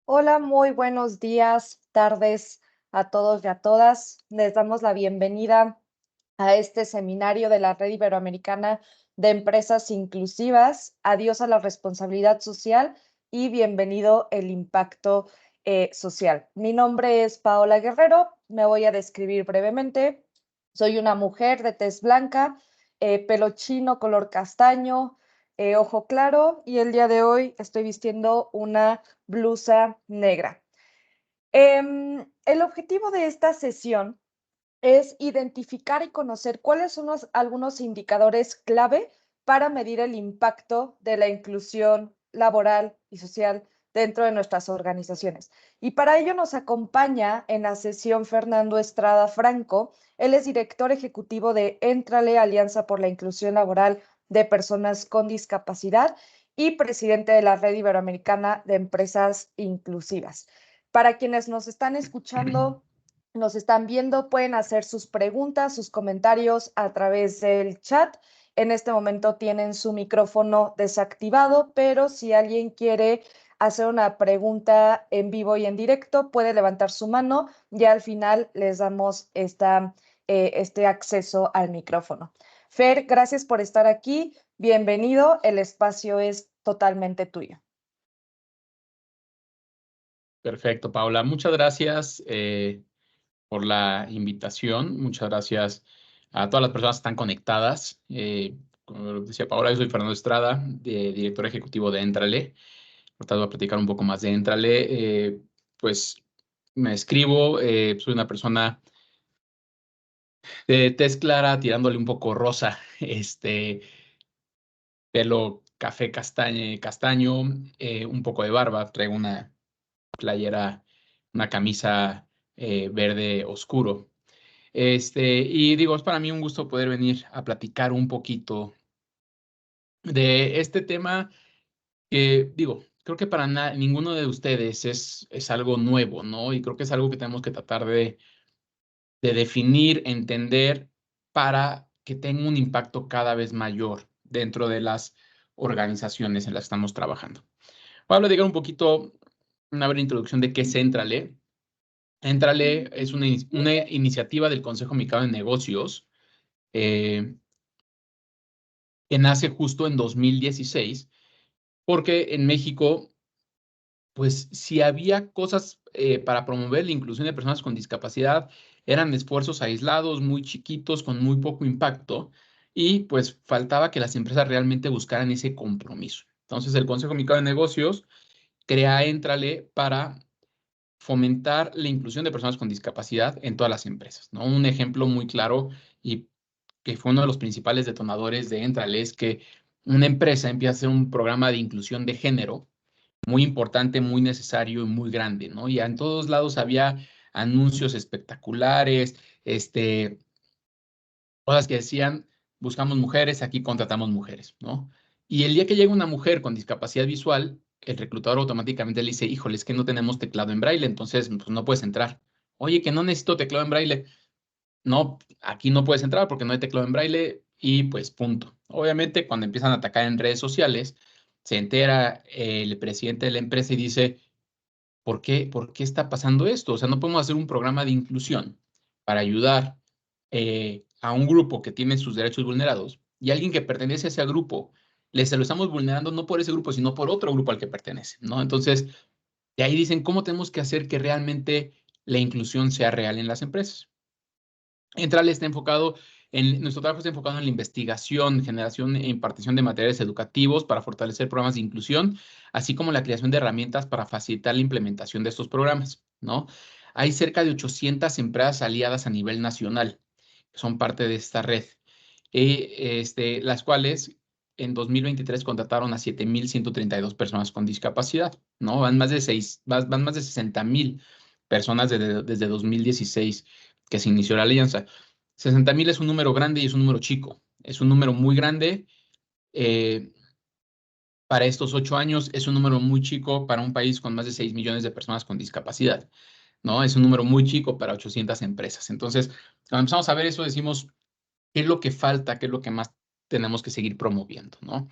Hola, muy buenos días, tardes a todos y a todas. Les damos la bienvenida a este seminario de la Red Iberoamericana de Empresas Inclusivas. Adiós a la responsabilidad social y bienvenido el impacto social. Mi nombre es Paola Guerrero. Me voy a describir brevemente. Soy una mujer de tez blanca, pelo chino, color castaño, ojo claro, y el día de hoy estoy vistiendo una blusa negra. El objetivo de esta sesión es identificar y conocer cuáles son algunos indicadores clave para medir el impacto de la inclusión laboral y social dentro de nuestras organizaciones. Y para ello nos acompaña en la sesión Fernando Estrada Franco. Él es director ejecutivo de Éntrale, Alianza por la Inclusión Laboral de Personas con Discapacidad y presidente de la Red Iberoamericana de Empresas Inclusivas. Para quienes nos están escuchando, nos están viendo, pueden hacer sus preguntas, sus comentarios a través del chat. En este momento tienen su micrófono desactivado, pero si alguien quiere hacer una pregunta en vivo y en directo, puede levantar su mano y al final les damos este acceso al micrófono. Fer, gracias por estar aquí. Bienvenido. El espacio es totalmente tuyo. Perfecto, Paula. Muchas gracias por la invitación. Muchas gracias a todas las personas que están conectadas. Como decía Paula, yo soy Fernando Estrada, director ejecutivo de Éntrale. Ahorita voy a platicar un poco más de Éntrale. Pues me escribo, soy una persona de tez clara, tirándole un poco rosa, pelo café castaño, un poco de barba, traigo una playera, una camisa verde oscuro. Y digo, es para mí un gusto poder venir a platicar un poquito de este tema que, digo, creo que para ninguno de ustedes es algo nuevo, ¿no? Y creo que es algo que tenemos que tratar de definir, entender para que tenga un impacto cada vez mayor dentro de las organizaciones en las que estamos trabajando. Voy a platicar un poquito, una breve introducción de qué es Éntrale. Éntrale es una iniciativa del Consejo Mexicano de Negocios que nace justo en 2016, porque en México, pues si había cosas para promover la inclusión de personas con discapacidad, eran esfuerzos aislados, muy chiquitos, con muy poco impacto, y pues faltaba que las empresas realmente buscaran ese compromiso. Entonces el Consejo Mexicano de Negocios crea Éntrale para fomentar la inclusión de personas con discapacidad en todas las empresas, ¿no? Un ejemplo muy claro y que fue uno de los principales detonadores de Éntrale es que una empresa empieza a hacer un programa de inclusión de género muy importante, muy necesario y muy grande, ¿no? Y en todos lados había anuncios espectaculares, cosas que decían, buscamos mujeres, aquí contratamos mujeres, ¿no? Y el día que llega una mujer con discapacidad visual, el reclutador automáticamente le dice, híjole, es que no tenemos teclado en braille, entonces pues, no puedes entrar. Oye, que no necesito teclado en braille. No, aquí no puedes entrar porque no hay teclado en braille y pues punto. Obviamente, cuando empiezan a atacar en redes sociales, se entera el presidente de la empresa y dice, ¿por qué está pasando esto? O sea, no podemos hacer un programa de inclusión para ayudar a un grupo que tiene sus derechos vulnerados y alguien que pertenece a ese grupo, se lo estamos vulnerando no por ese grupo, sino por otro grupo al que pertenece, ¿no? Entonces, de ahí dicen, ¿cómo tenemos que hacer que realmente la inclusión sea real en las empresas? Entral está enfocado nuestro trabajo está enfocado en la investigación, generación e impartición de materiales educativos para fortalecer programas de inclusión, así como la creación de herramientas para facilitar la implementación de estos programas, ¿no? Hay cerca de 800 empresas aliadas a nivel nacional, que son parte de esta red, las cuales en 2023 contrataron a 7,132 personas con discapacidad, ¿no? Van más de 60,000 personas desde 2016 que se inició la alianza. 60,000 es un número grande y es un número chico. Es un número muy grande eh, para estos 8 años. Es un número muy chico para un país con más de 6 millones de personas con discapacidad, ¿no? Es un número muy chico para 800 empresas. Entonces, cuando empezamos a ver eso, decimos, ¿qué es lo que falta? ¿Qué es lo que más tenemos que seguir promoviendo, ¿no?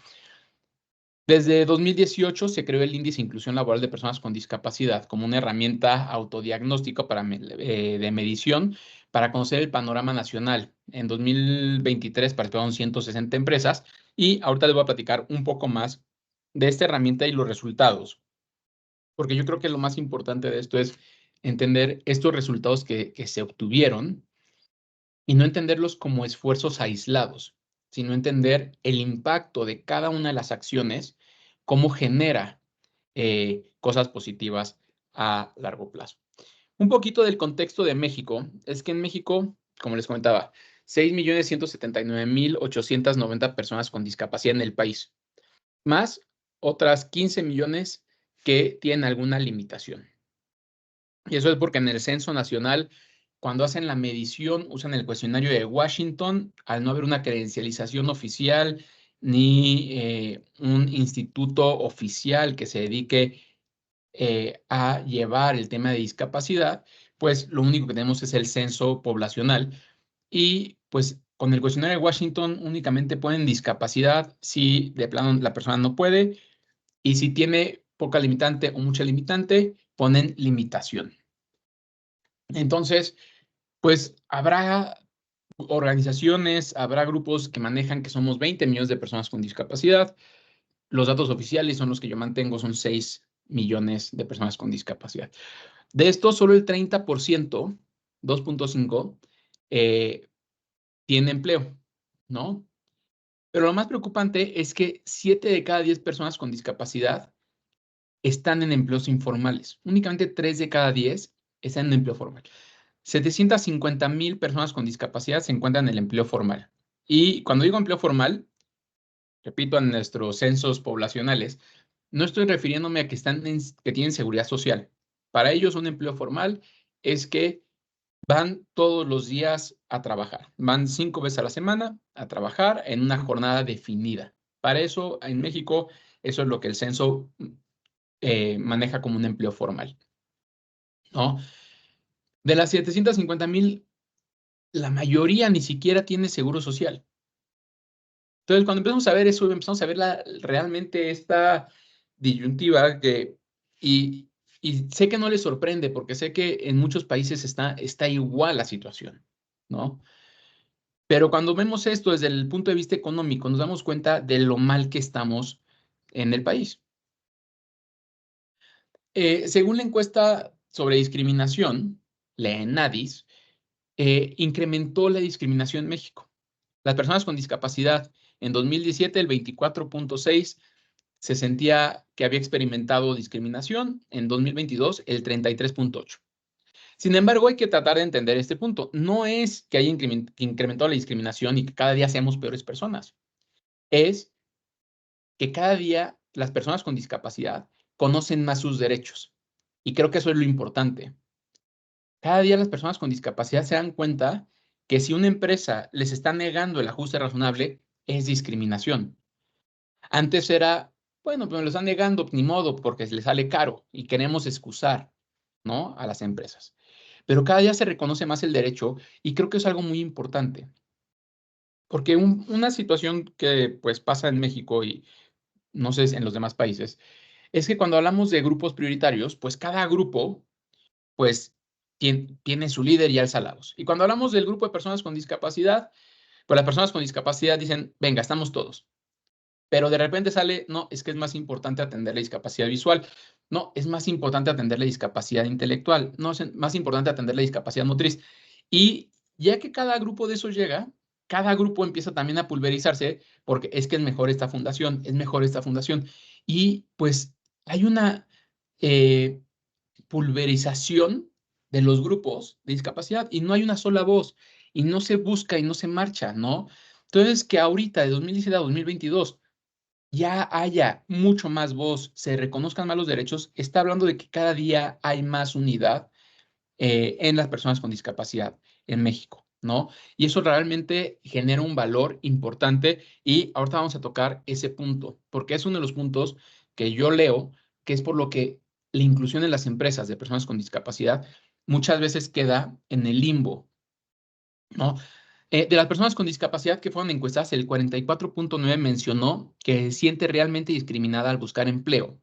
Desde 2018 se creó el Índice de Inclusión Laboral de Personas con Discapacidad como una herramienta autodiagnóstica de medición para conocer el panorama nacional. En 2023 participaron 160 empresas y ahorita les voy a platicar un poco más de esta herramienta y los resultados, porque yo creo que lo más importante de esto es entender estos resultados que se obtuvieron y no entenderlos como esfuerzos aislados, sino entender el impacto de cada una de las acciones, cómo genera cosas positivas a largo plazo. Un poquito del contexto de México es que en México, como les comentaba, 6.179.890 personas con discapacidad en el país, más otras 15 millones que tienen alguna limitación. Y eso es porque en el Censo Nacional, cuando hacen la medición, usan el cuestionario de Washington, al no haber una credencialización oficial ni un instituto oficial que se dedique a llevar el tema de discapacidad, pues lo único que tenemos es el censo poblacional. Y pues con el cuestionario de Washington únicamente ponen discapacidad si de plano la persona no puede, y si tiene poca limitante o mucha limitante, ponen limitación. Entonces, pues habrá organizaciones, habrá grupos que manejan que somos 20 millones de personas con discapacidad. Los datos oficiales son los que yo mantengo, son 6 millones de personas con discapacidad. De esto, solo el 30%, 2.5, tiene empleo, ¿no? Pero lo más preocupante es que 7 de cada 10 personas con discapacidad están en empleos informales. Únicamente 3 de cada 10 están en empleo formal. 750,000 personas con discapacidad se encuentran en el empleo formal. Y cuando digo empleo formal, repito, en nuestros censos poblacionales, no estoy refiriéndome a que que tienen seguridad social. Para ellos, un empleo formal es que van todos los días a trabajar. Van 5 veces a la semana a trabajar en una jornada definida. Para eso, en México, eso es lo que el censo maneja como un empleo formal, ¿no? De las 750,000, la mayoría ni siquiera tiene seguro social. Entonces, cuando empezamos a ver eso, empezamos a ver realmente esta disyuntiva y, y sé que no les sorprende, porque sé que en muchos países está igual la situación, ¿no? Pero cuando vemos esto desde el punto de vista económico, nos damos cuenta de lo mal que estamos en el país. Según la encuesta sobre discriminación, la ENADIS, incrementó la discriminación en México. Las personas con discapacidad en 2017, el 24.6 se sentía que había experimentado discriminación. En 2022, el 33.8. Sin embargo, hay que tratar de entender este punto. No es que haya incrementado la discriminación y que cada día seamos peores personas. Es que cada día las personas con discapacidad conocen más sus derechos. Y creo que eso es lo importante. Cada día las personas con discapacidad se dan cuenta que si una empresa les está negando el ajuste razonable, es discriminación. Antes era, bueno, pues me lo están negando, ni modo, porque les sale caro y queremos excusar, ¿no? A las empresas. Pero cada día se reconoce más el derecho y creo que es algo muy importante. Porque una situación que pues pasa en México y no sé en los demás países, es que cuando hablamos de grupos prioritarios, pues cada grupo pues tiene su líder y alza la voz. Y cuando hablamos del grupo de personas con discapacidad, pues las personas con discapacidad dicen, venga, estamos todos. Pero de repente sale, no, es que es más importante atender la discapacidad visual. No, es más importante atender la discapacidad intelectual. No, es más importante atender la discapacidad motriz. Y ya que cada grupo de esos llega, cada grupo empieza también a pulverizarse porque es que es mejor esta fundación, es mejor esta fundación. Y pues hay una eh, pulverización de los grupos de discapacidad y no hay una sola voz y no se busca y no se marcha, ¿no? Entonces, que ahorita, de 2017 a 2022, ya haya mucho más voz, se reconozcan más los derechos, está hablando de que cada día hay más unidad en las personas con discapacidad en México, ¿no? Y eso realmente genera un valor importante y ahorita vamos a tocar ese punto, porque es uno de los puntos que yo leo, que es por lo que la inclusión en las empresas de personas con discapacidad muchas veces queda en el limbo, ¿no? De las personas con discapacidad que fueron encuestadas, el 44.9 mencionó que se siente realmente discriminada al buscar empleo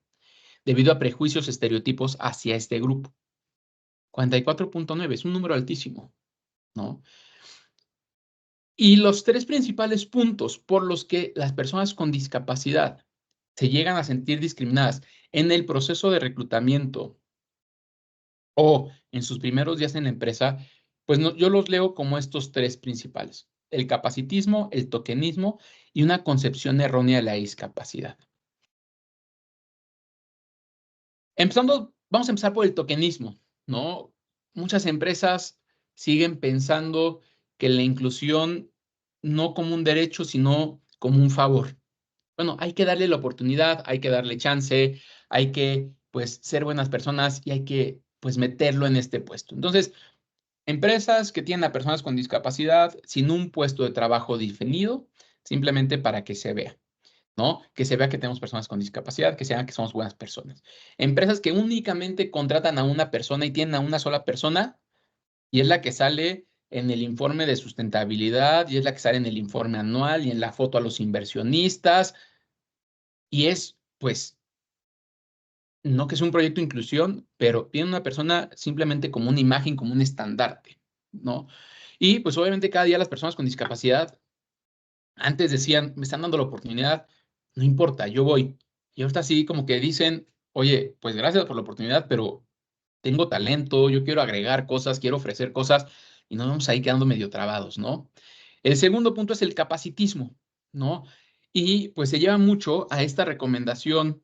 debido a prejuicios, estereotipos hacia este grupo. 44.9 es un número altísimo, ¿no? Y los tres principales puntos por los que las personas con discapacidad se llegan a sentir discriminadas en el proceso de reclutamiento o en sus primeros días en la empresa, pues no, yo los leo como estos tres principales: el capacitismo, el tokenismo y una concepción errónea de la discapacidad. Vamos a empezar por el tokenismo, ¿no? Muchas empresas siguen pensando que la inclusión no como un derecho, sino como un favor. Bueno, hay que darle la oportunidad, hay que darle chance, hay que, pues, ser buenas personas y hay que, pues, meterlo en este puesto. Entonces, empresas que tienen a personas con discapacidad sin un puesto de trabajo definido, simplemente para que se vea, ¿no? Que se vea que tenemos personas con discapacidad, que se vea que somos buenas personas. Empresas que únicamente contratan a una persona y tienen a una sola persona y es la que sale en el informe de sustentabilidad y es la que sale en el informe anual y en la foto a los inversionistas y es, pues, no que es un proyecto de inclusión, pero tiene una persona simplemente como una imagen, como un estandarte, ¿no? Y pues obviamente cada día las personas con discapacidad antes decían, me están dando la oportunidad, no importa, yo voy. Y ahorita sí como que dicen, oye, pues gracias por la oportunidad, pero tengo talento, yo quiero agregar cosas, quiero ofrecer cosas y nos vamos ahí quedando medio trabados, ¿no? El segundo punto es el capacitismo, ¿no? Y pues se lleva mucho a esta recomendación,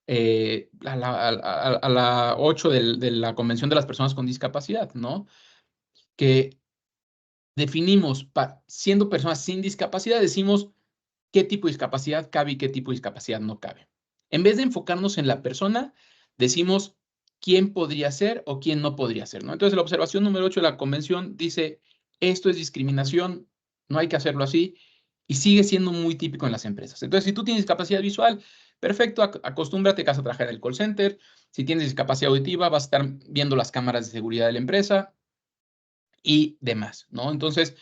a la 8 de la Convención de las Personas con Discapacidad, ¿no? Que definimos, siendo personas sin discapacidad, decimos qué tipo de discapacidad cabe y qué tipo de discapacidad no cabe. En vez de enfocarnos en la persona, decimos quién podría ser o quién no podría ser, ¿no? Entonces, la observación número 8 de la convención dice, esto es discriminación, no hay que hacerlo así, y sigue siendo muy típico en las empresas. Entonces, si tú tienes discapacidad visual, perfecto, acostúmbrate que vas a trabajar en el call center. Si tienes discapacidad auditiva, vas a estar viendo las cámaras de seguridad de la empresa y demás, ¿no? Entonces,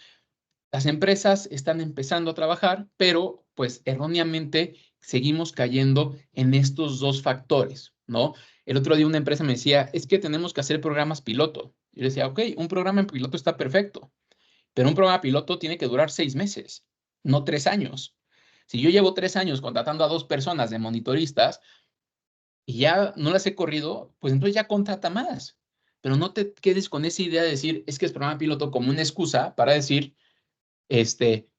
las empresas están empezando a trabajar, pero pues erróneamente seguimos cayendo en estos dos factores, ¿no? El otro día una empresa me decía, es que tenemos que hacer programas piloto. Yo le decía, ok, un programa en piloto está perfecto, pero un programa piloto tiene que durar 6 meses, no 3 años. Si yo llevo 3 años contratando a 2 personas de monitoristas y ya no las he corrido, pues entonces ya contrata más. Pero no te quedes con esa idea de decir, es que es programa piloto como una excusa para decir,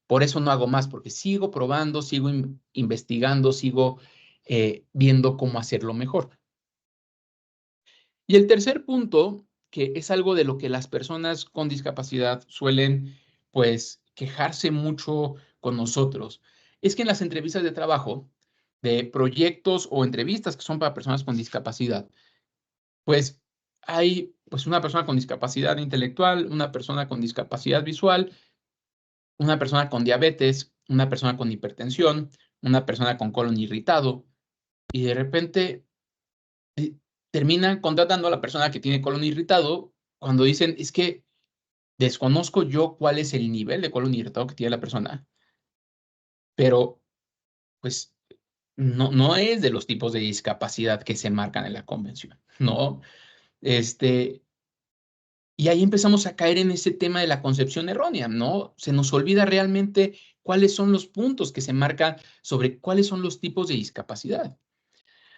por eso no hago más, porque sigo probando, sigo investigando, sigo viendo cómo hacerlo mejor. Y el tercer punto, que es algo de lo que las personas con discapacidad suelen, pues, quejarse mucho con nosotros, es que en las entrevistas de trabajo, de proyectos o entrevistas que son para personas con discapacidad, pues hay pues una persona con discapacidad intelectual, una persona con discapacidad visual, una persona con diabetes, una persona con hipertensión, una persona con colon irritado, y de repente terminan contratando a la persona que tiene colon irritado cuando dicen, es que desconozco yo cuál es el nivel de colon irritado que tiene la persona, pero pues no es de los tipos de discapacidad que se marcan en la convención, ¿no? Este, Y ahí empezamos a caer en ese tema de la concepción errónea, ¿no? Se nos olvida realmente cuáles son los puntos que se marcan sobre cuáles son los tipos de discapacidad.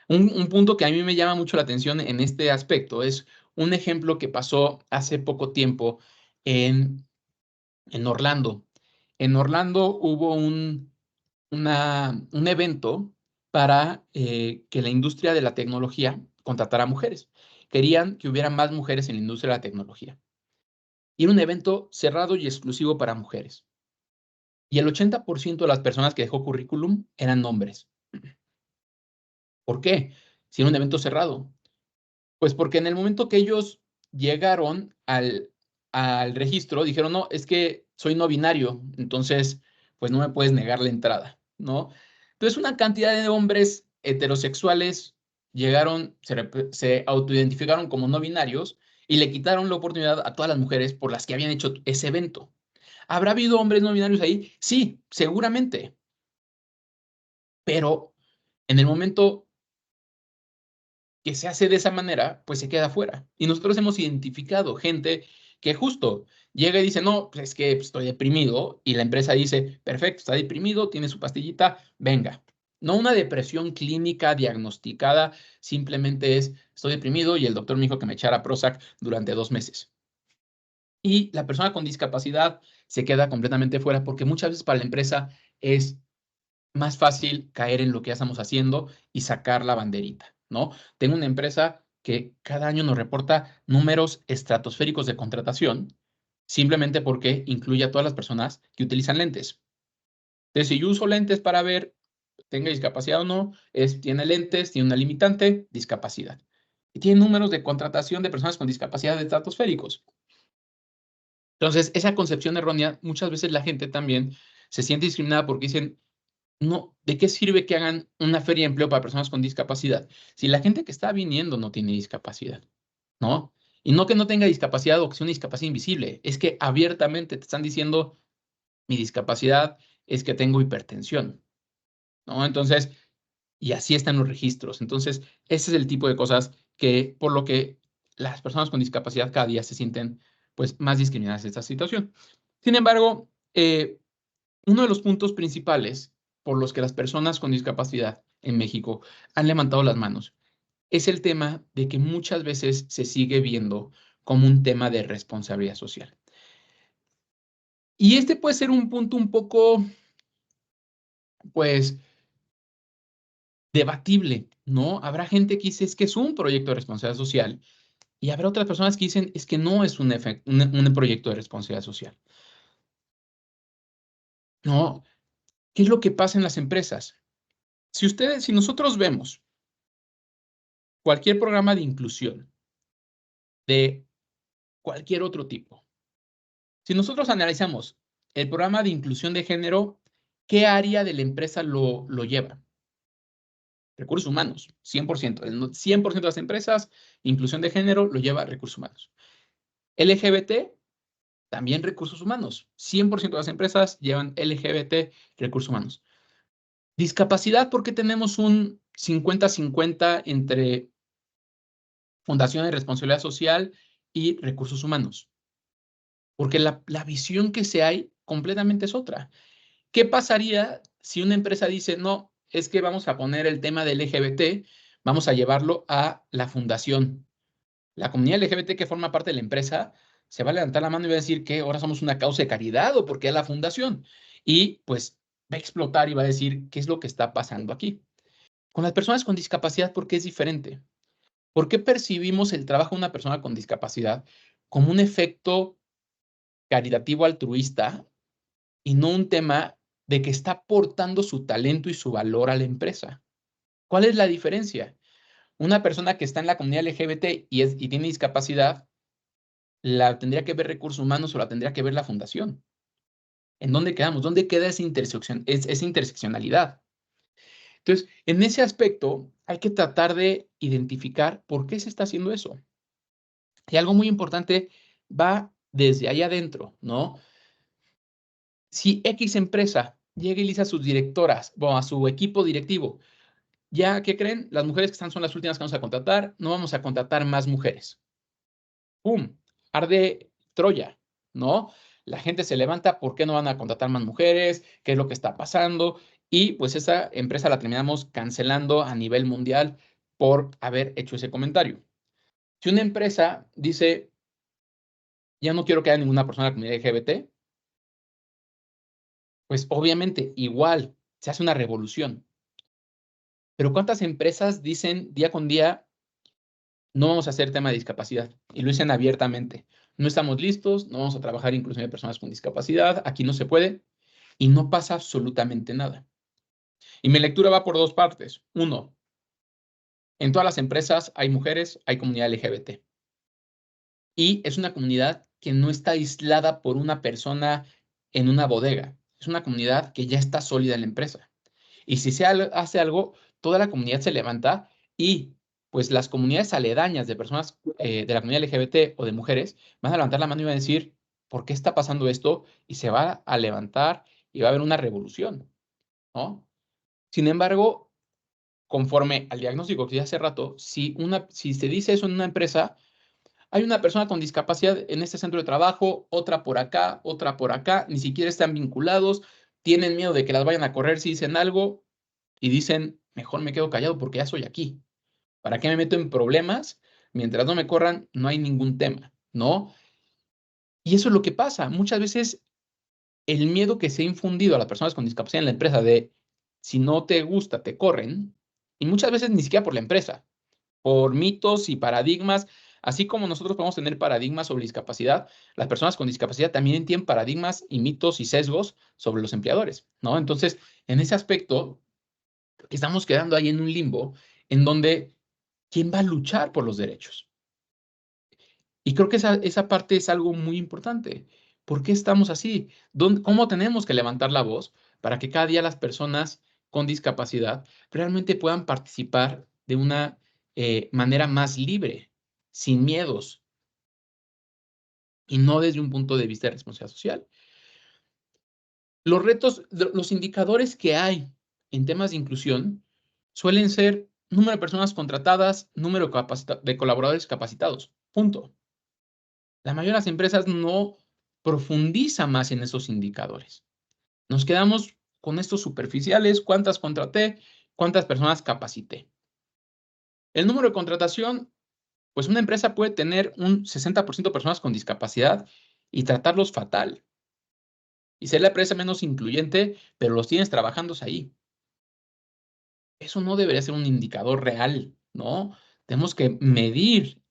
Un punto que a mí me llama mucho la atención en este aspecto es un ejemplo que pasó hace poco tiempo en, en Orlando. En Orlando hubo un evento para que la industria de la tecnología contratara mujeres. Querían que hubiera más mujeres en la industria de la tecnología. Y era un evento cerrado y exclusivo para mujeres. Y el 80% de las personas que dejó currículum eran hombres. ¿Por qué? Si era un evento cerrado. Pues porque en el momento que ellos llegaron al registro, dijeron, no, es que soy no binario, entonces, pues no me puedes negar la entrada, ¿no? Entonces, una cantidad de hombres heterosexuales llegaron, se autoidentificaron como no binarios y le quitaron la oportunidad a todas las mujeres por las que habían hecho ese evento. ¿Habrá habido hombres no binarios ahí? Sí, seguramente. Pero en el momento que se hace de esa manera, pues se queda fuera. Y nosotros hemos identificado gente que justo llega y dice, no, pues es que estoy deprimido, y la empresa dice, perfecto, está deprimido, tiene su pastillita, venga. No una depresión clínica diagnosticada, simplemente es, estoy deprimido y el doctor me dijo que me echara Prozac durante 2 meses. Y la persona con discapacidad se queda completamente fuera porque muchas veces para la empresa es más fácil caer en lo que ya estamos haciendo y sacar la banderita, ¿no? Tengo una empresa que cada año nos reporta números estratosféricos de contratación, simplemente porque incluye a todas las personas que utilizan lentes. Entonces, si yo uso lentes para ver, tenga discapacidad o no, tiene lentes, tiene una limitante, discapacidad. Y tiene números de contratación de personas con discapacidad estratosféricos. Entonces, esa concepción errónea, muchas veces la gente también se siente discriminada porque dicen, no, ¿de qué sirve que hagan una feria de empleo para personas con discapacidad? Si la gente que está viniendo no tiene discapacidad, ¿no? Y no que no tenga discapacidad o que sea una discapacidad invisible, es que abiertamente te están diciendo, mi discapacidad es que tengo hipertensión, ¿no? Entonces, y así están los registros. Entonces, ese es el tipo de cosas que, por lo que las personas con discapacidad cada día se sienten, pues, más discriminadas en esta situación. Sin embargo, uno de los puntos principales por los que las personas con discapacidad en México han levantado las manos es el tema de que muchas veces se sigue viendo como un tema de responsabilidad social. Y este puede ser un punto un poco, pues, debatible, ¿no? Habrá gente que dice es que es un proyecto de responsabilidad social y habrá otras personas que dicen es que no es un proyecto de responsabilidad social, ¿no? ¿Qué es lo que pasa en las empresas? Si nosotros vemos cualquier programa de inclusión de cualquier otro tipo, si nosotros analizamos el programa de inclusión de género, ¿qué área de la empresa lo lleva? Recursos humanos, 100%. El 100% de las empresas, inclusión de género lo lleva recursos humanos. LGBT, también recursos humanos. 100% de las empresas llevan LGBT, recursos humanos. Discapacidad, ¿por qué tenemos un 50-50 entre Fundación de Responsabilidad Social y recursos humanos? Porque la visión que se hay completamente es otra. ¿Qué pasaría si una empresa dice, no, es que vamos a poner el tema del LGBT, vamos a llevarlo a la fundación? La comunidad LGBT que forma parte de la empresa se va a levantar la mano y va a decir que ahora somos una causa de caridad o porque es la fundación. Y pues va a explotar y va a decir qué es lo que está pasando aquí. Con las personas con discapacidad, ¿por qué es diferente? ¿Por qué percibimos el trabajo de una persona con discapacidad como un efecto caritativo altruista y no un tema de que está aportando su talento y su valor a la empresa? ¿Cuál es la diferencia? Una persona que está en la comunidad LGBT y tiene discapacidad, ¿la tendría que ver recursos humanos o la tendría que ver la fundación? ¿En dónde quedamos? ¿Dónde queda esa interseccionalidad? Entonces, en ese aspecto, hay que tratar de identificar por qué se está haciendo eso. Y algo muy importante va desde ahí adentro, ¿no? Si X empresa llega y le dice a sus directoras, bueno, a su equipo directivo, ya, ¿qué creen? Las mujeres que están son las últimas que vamos a contratar, no vamos a contratar más mujeres. ¡Pum! Arde Troya, ¿no? La gente se levanta, ¿por qué no van a contratar más mujeres? ¿Qué es lo que está pasando? Y pues esa empresa la terminamos cancelando a nivel mundial por haber hecho ese comentario. Si una empresa dice, ya no quiero que haya ninguna persona de la comunidad LGBT, pues obviamente igual se hace una revolución. Pero ¿cuántas empresas dicen día con día, no vamos a hacer tema de discapacidad? Y lo dicen abiertamente. No estamos listos, no vamos a trabajar inclusión de personas con discapacidad, aquí no se puede, y no pasa absolutamente nada. Y mi lectura va por dos partes. Uno, en todas las empresas hay mujeres, hay comunidad LGBT. Y es una comunidad que no está aislada por una persona en una bodega. Es una comunidad que ya está sólida en la empresa. Y si se hace algo, toda la comunidad se levanta y pues las comunidades aledañas de personas de la comunidad LGBT o de mujeres van a levantar la mano y van a decir, ¿por qué está pasando esto? Y se va a levantar y va a haber una revolución, ¿no? Sin embargo, conforme al diagnóstico que dije hace rato, si se dice eso en una empresa, hay una persona con discapacidad en este centro de trabajo, otra por acá, ni siquiera están vinculados, tienen miedo de que las vayan a correr si dicen algo y dicen, mejor me quedo callado porque ya soy aquí. ¿Para qué me meto en problemas? Mientras no me corran, no hay ningún tema, ¿no? Y eso es lo que pasa. Muchas veces el miedo que se ha infundido a las personas con discapacidad en la empresa de si no te gusta, te corren, y muchas veces ni siquiera por la empresa, por mitos y paradigmas, así como nosotros podemos tener paradigmas sobre discapacidad, las personas con discapacidad también tienen paradigmas y mitos y sesgos sobre los empleadores, ¿no? Entonces, en ese aspecto, estamos quedando ahí en un limbo en donde, ¿quién va a luchar por los derechos? Y creo que esa parte es algo muy importante. ¿Por qué estamos así? ¿Cómo tenemos que levantar la voz para que cada día las personas con discapacidad realmente puedan participar de una manera más libre, sin miedos y no desde un punto de vista de responsabilidad social? Los retos, los indicadores que hay en temas de inclusión suelen ser número de personas contratadas, número de colaboradores capacitados. Punto. La mayoría de las empresas no profundiza más en esos indicadores. Nos quedamos con estos superficiales, cuántas contraté, cuántas personas capacité. El número de contratación, pues una empresa puede tener un 60% de personas con discapacidad y tratarlos fatal. Y ser la empresa menos incluyente, pero los tienes trabajando ahí. Eso no debería ser un indicador real, ¿no? Tenemos que medir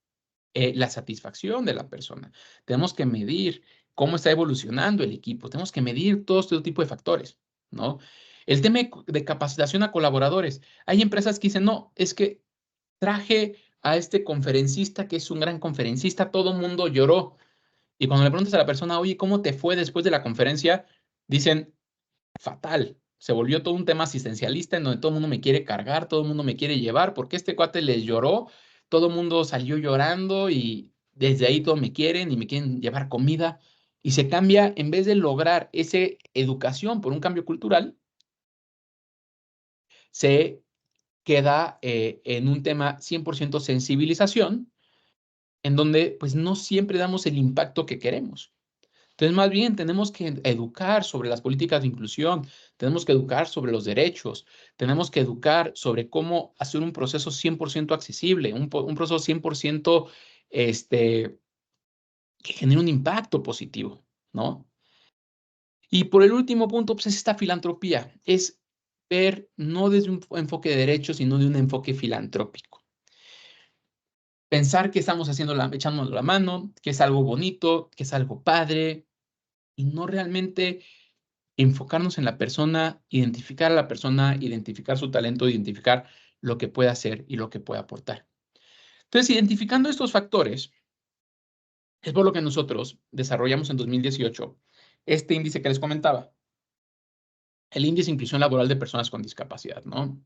la satisfacción de la persona. Tenemos que medir cómo está evolucionando el equipo. Tenemos que medir todo este tipo de factores, ¿no? El tema de capacitación a colaboradores. Hay empresas que dicen, no, es que traje a este conferencista que es un gran conferencista, todo el mundo lloró. Y cuando le preguntas a la persona, oye, ¿cómo te fue después de la conferencia? Dicen, fatal. Se volvió todo un tema asistencialista en donde todo el mundo me quiere cargar, todo el mundo me quiere llevar, porque este cuate les lloró, todo el mundo salió llorando y desde ahí todos me quieren y me quieren llevar comida. Y se cambia, en vez de lograr esa educación por un cambio cultural, se queda en un tema 100% sensibilización, en donde pues no siempre damos el impacto que queremos. Entonces, más bien tenemos que educar sobre las políticas de inclusión, tenemos que educar sobre los derechos, tenemos que educar sobre cómo hacer un proceso 100% accesible, un proceso 100% que genere un impacto positivo, ¿no? Y por el último punto, pues es esta filantropía, es ver no desde un enfoque de derechos, sino de un enfoque filantrópico. Pensar que estamos echándonos la mano, que es algo bonito, que es algo padre, y no realmente enfocarnos en la persona, identificar a la persona, identificar su talento, identificar lo que puede hacer y lo que puede aportar. Entonces, identificando estos factores, es por lo que nosotros desarrollamos en 2018 este índice que les comentaba, el índice de inclusión laboral de personas con discapacidad, ¿no?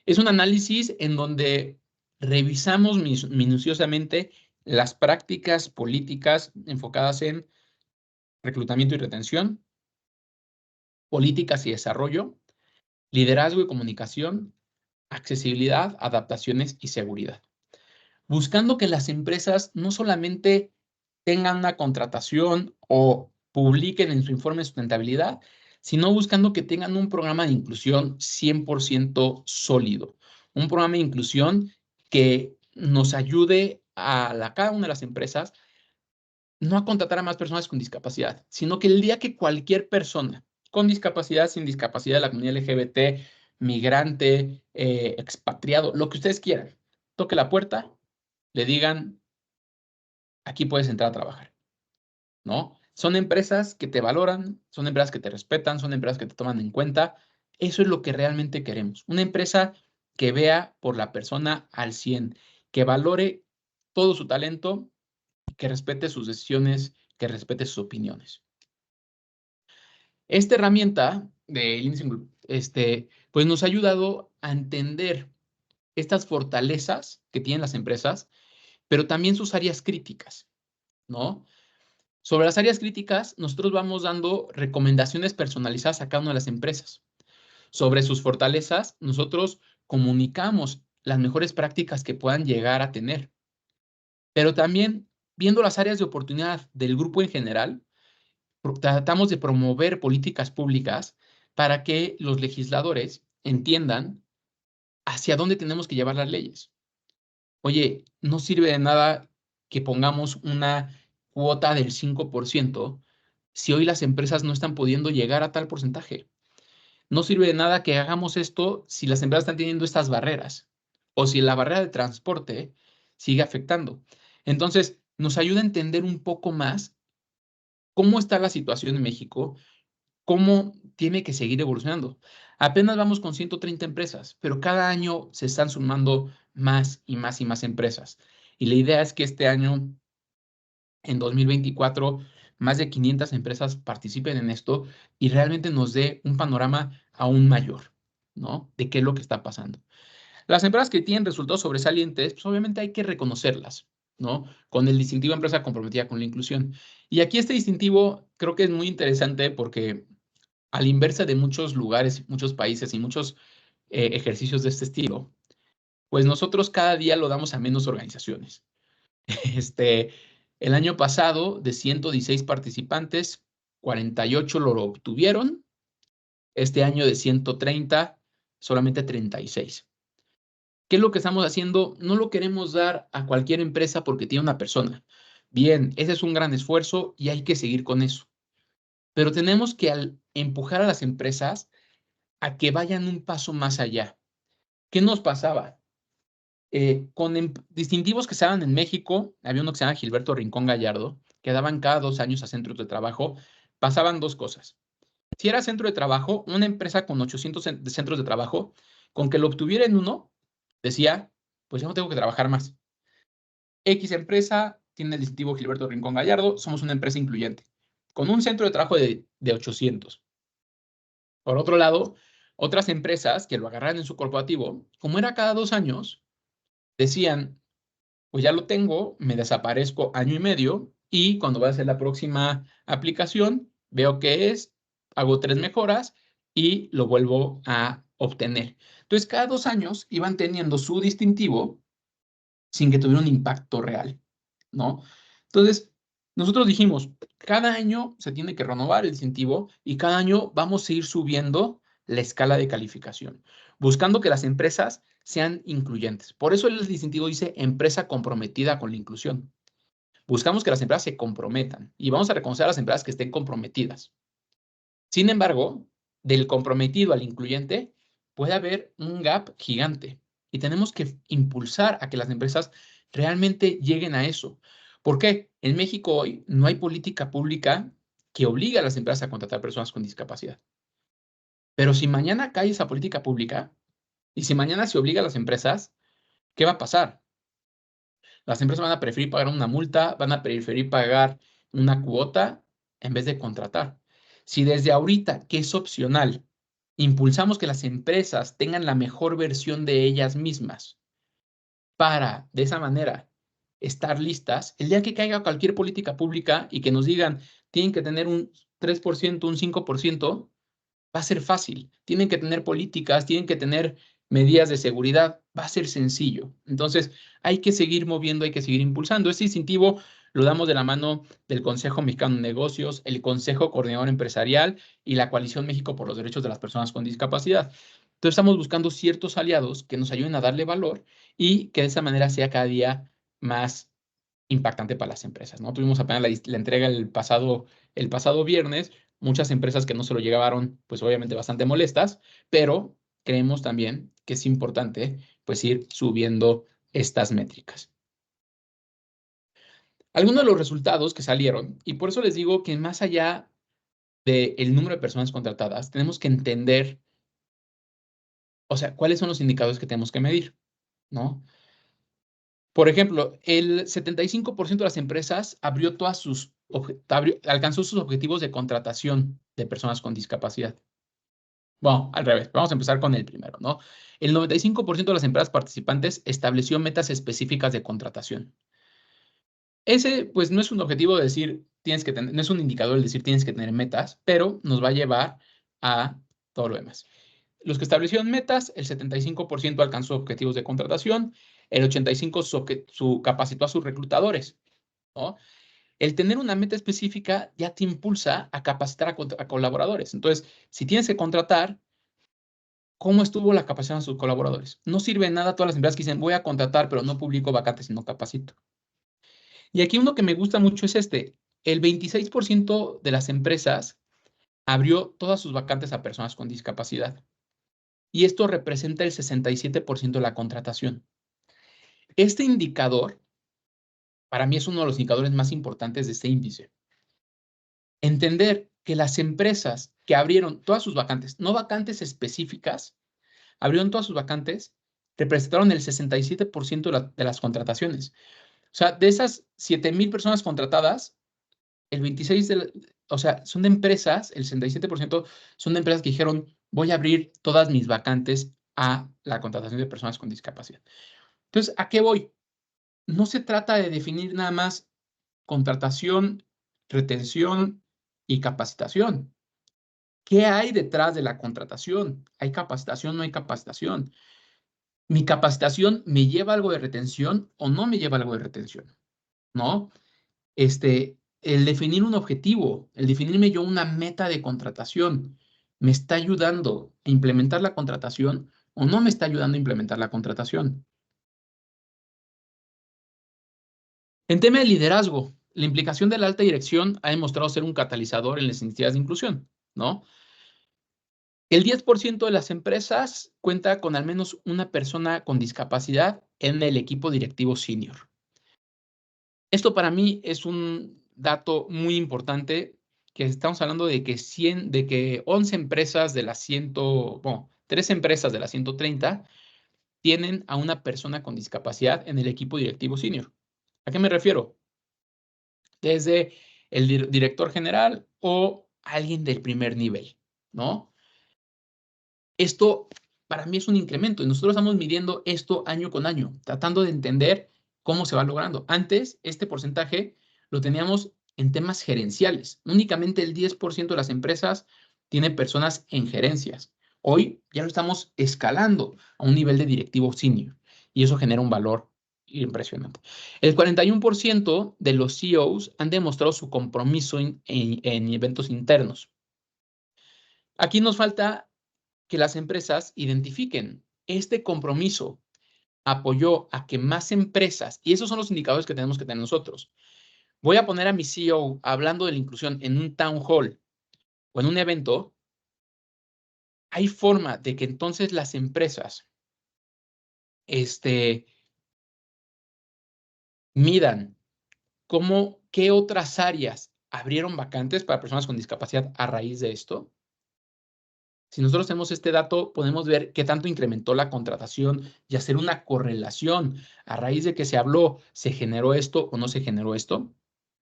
Es un análisis en donde revisamos minuciosamente las prácticas políticas enfocadas en reclutamiento y retención, políticas y desarrollo, liderazgo y comunicación, accesibilidad, adaptaciones y seguridad. Buscando que las empresas no solamente tengan una contratación o publiquen en su informe de sustentabilidad, sino buscando que tengan un programa de inclusión 100% sólido. Un programa de inclusión que nos ayude a cada una de las empresas no a contratar a más personas con discapacidad, sino que el día que cualquier persona con discapacidad, sin discapacidad de la comunidad LGBT, migrante, expatriado, lo que ustedes quieran, toque la puerta, le digan, aquí puedes entrar a trabajar, ¿no? Son empresas que te valoran, son empresas que te respetan, son empresas que te toman en cuenta. Eso es lo que realmente queremos. Una empresa que vea por la persona al 100, que valore todo su talento, que respete sus decisiones, que respete sus opiniones. Esta herramienta de índice, pues nos ha ayudado a entender estas fortalezas que tienen las empresas, pero también sus áreas críticas, ¿no? Sobre las áreas críticas, nosotros vamos dando recomendaciones personalizadas a cada una de las empresas. Sobre sus fortalezas, nosotros comunicamos las mejores prácticas que puedan llegar a tener. Pero también, viendo las áreas de oportunidad del grupo en general, tratamos de promover políticas públicas para que los legisladores entiendan hacia dónde tenemos que llevar las leyes. Oye, no sirve de nada que pongamos una cuota del 5% si hoy las empresas no están pudiendo llegar a tal porcentaje. No sirve de nada que hagamos esto si las empresas están teniendo estas barreras o si la barrera de transporte sigue afectando. Entonces, nos ayuda a entender un poco más cómo está la situación en México, cómo tiene que seguir evolucionando. Apenas vamos con 130 empresas, pero cada año se están sumando más y más y más empresas. Y la idea es que este año, en 2024, más de 500 empresas participen en esto y realmente nos dé un panorama aún mayor, ¿no? De qué es lo que está pasando. Las empresas que tienen resultados sobresalientes, pues obviamente hay que reconocerlas, ¿no? Con el distintivo empresa comprometida con la inclusión. Y aquí este distintivo creo que es muy interesante porque a la inversa de muchos lugares, muchos países y muchos ejercicios de este estilo, pues nosotros cada día lo damos a menos organizaciones. Este, el año pasado, de 116 participantes, 48 lo obtuvieron. Este año de 130, solamente 36. ¿Qué es lo que estamos haciendo? No lo queremos dar a cualquier empresa porque tiene una persona. Bien, ese es un gran esfuerzo y hay que seguir con eso. Pero tenemos que empujar a las empresas a que vayan un paso más allá. ¿Qué nos pasaba? Con distintivos que se daban en México, había uno que se llama Gilberto Rincón Gallardo, que daban cada 2 años a centros de trabajo, pasaban dos cosas. Si era centro de trabajo, una empresa con 800 centros de trabajo, con que lo obtuviera en uno, decía, pues ya no tengo que trabajar más. X empresa tiene el distintivo Gilberto Rincón Gallardo, somos una empresa incluyente, con un centro de trabajo de 800. Por otro lado, otras empresas que lo agarran en su corporativo, como era cada 2 años, decían, pues ya lo tengo, me desaparezco año y medio y cuando va a hacer la próxima aplicación, veo qué es, hago 3 mejoras y lo vuelvo a obtener. Entonces, cada 2 años iban teniendo su distintivo sin que tuviera un impacto real, ¿no? Entonces, nosotros dijimos, cada año se tiene que renovar el distintivo y cada año vamos a ir subiendo la escala de calificación, buscando que las empresas sean incluyentes. Por eso el distintivo dice empresa comprometida con la inclusión. Buscamos que las empresas se comprometan y vamos a reconocer a las empresas que estén comprometidas. Sin embargo, del comprometido al incluyente puede haber un gap gigante y tenemos que impulsar a que las empresas realmente lleguen a eso. ¿Por qué? En México hoy no hay política pública que obligue a las empresas a contratar personas con discapacidad. Pero si mañana cae esa política pública y si mañana se obliga a las empresas, ¿qué va a pasar? Las empresas van a preferir pagar una multa, van a preferir pagar una cuota en vez de contratar. Si desde ahorita, que es opcional, impulsamos que las empresas tengan la mejor versión de ellas mismas para, de esa manera, estar listas, el día que caiga cualquier política pública y que nos digan, tienen que tener un 3%, un 5%, va a ser fácil. Tienen que tener políticas, tienen que tener medidas de seguridad, va a ser sencillo. Entonces, hay que seguir moviendo, hay que seguir impulsando. Ese distintivo lo damos de la mano del Consejo Mexicano de Negocios, el Consejo Coordinador Empresarial y la Coalición México por los Derechos de las Personas con Discapacidad. Entonces, estamos buscando ciertos aliados que nos ayuden a darle valor y que de esa manera sea cada día más impactante para las empresas, ¿no? Tuvimos apenas la entrega el pasado viernes, muchas empresas que no se lo llevaron, pues obviamente bastante molestas, pero creemos también que es importante, pues ir subiendo estas métricas. Algunos de los resultados que salieron, y por eso les digo que más allá del número de personas contratadas, tenemos que entender, o sea, cuáles son los indicadores que tenemos que medir, ¿no? Por ejemplo, el 75% de las empresas alcanzó sus objetivos de contratación de personas con discapacidad. Bueno, al revés, vamos a empezar con el primero, ¿no? El 95% de las empresas participantes estableció metas específicas de contratación. Ese, pues, no es un objetivo de decir, tienes que tener, no es un indicador el decir tienes que tener metas, pero nos va a llevar a todo lo demás. Los que establecieron metas, el 75% alcanzó objetivos de contratación, el 85% capacitó a sus reclutadores, ¿no? El tener una meta específica ya te impulsa a capacitar a colaboradores. Entonces, si tienes que contratar, ¿cómo estuvo la capacitación de sus colaboradores? No sirve de nada todas las empresas que dicen, voy a contratar, pero no publico vacantes y no capacito. Y aquí uno que me gusta mucho es este. El 26% de las empresas abrió todas sus vacantes a personas con discapacidad. Y esto representa el 67% de la contratación. Este indicador, para mí, es uno de los indicadores más importantes de este índice. Entender que las empresas que abrieron todas sus vacantes, no vacantes específicas, abrieron todas sus vacantes, representaron el 67% de las contrataciones. O sea, de esas 7,000 personas contratadas, el 26%, o sea, son de empresas, el 67% son de empresas que dijeron, voy a abrir todas mis vacantes a la contratación de personas con discapacidad. Entonces, ¿a qué voy? No se trata de definir nada más contratación, retención y capacitación. ¿Qué hay detrás de la contratación? ¿Hay capacitación o no hay capacitación? ¿Mi capacitación me lleva algo de retención o no me lleva algo de retención? ¿No? El definir un objetivo, el definirme yo una meta de contratación, ¿me está ayudando a implementar la contratación o no me está ayudando a implementar la contratación? En tema de liderazgo, la implicación de la alta dirección ha demostrado ser un catalizador en las iniciativas de inclusión, ¿no? El 10% de las empresas cuenta con al menos una persona con discapacidad en el equipo directivo senior. Esto para mí es un dato muy importante, que estamos hablando de que 11 empresas de las 3 empresas de las 130 tienen a una persona con discapacidad en el equipo directivo senior. ¿A qué me refiero? Desde el director general o alguien del primer nivel, ¿no? Esto para mí es un incremento y nosotros estamos midiendo esto año con año, tratando de entender cómo se va logrando. Antes, este porcentaje lo teníamos en temas gerenciales. Únicamente el 10% de las empresas tiene personas en gerencias. Hoy ya lo estamos escalando a un nivel de directivo senior y eso genera un valor impresionante. El 41% de los CEOs han demostrado su compromiso en eventos internos. Aquí nos falta que las empresas identifiquen este compromiso apoyó a que más empresas, y esos son los indicadores que tenemos que tener nosotros. Voy a poner a mi CEO hablando de la inclusión en un town hall o en un evento. Hay forma de que entonces las empresas midan qué otras áreas abrieron vacantes para personas con discapacidad a raíz de esto. Si nosotros tenemos este dato, podemos ver qué tanto incrementó la contratación y hacer una correlación. A raíz de que se habló, ¿se generó esto o no se generó esto?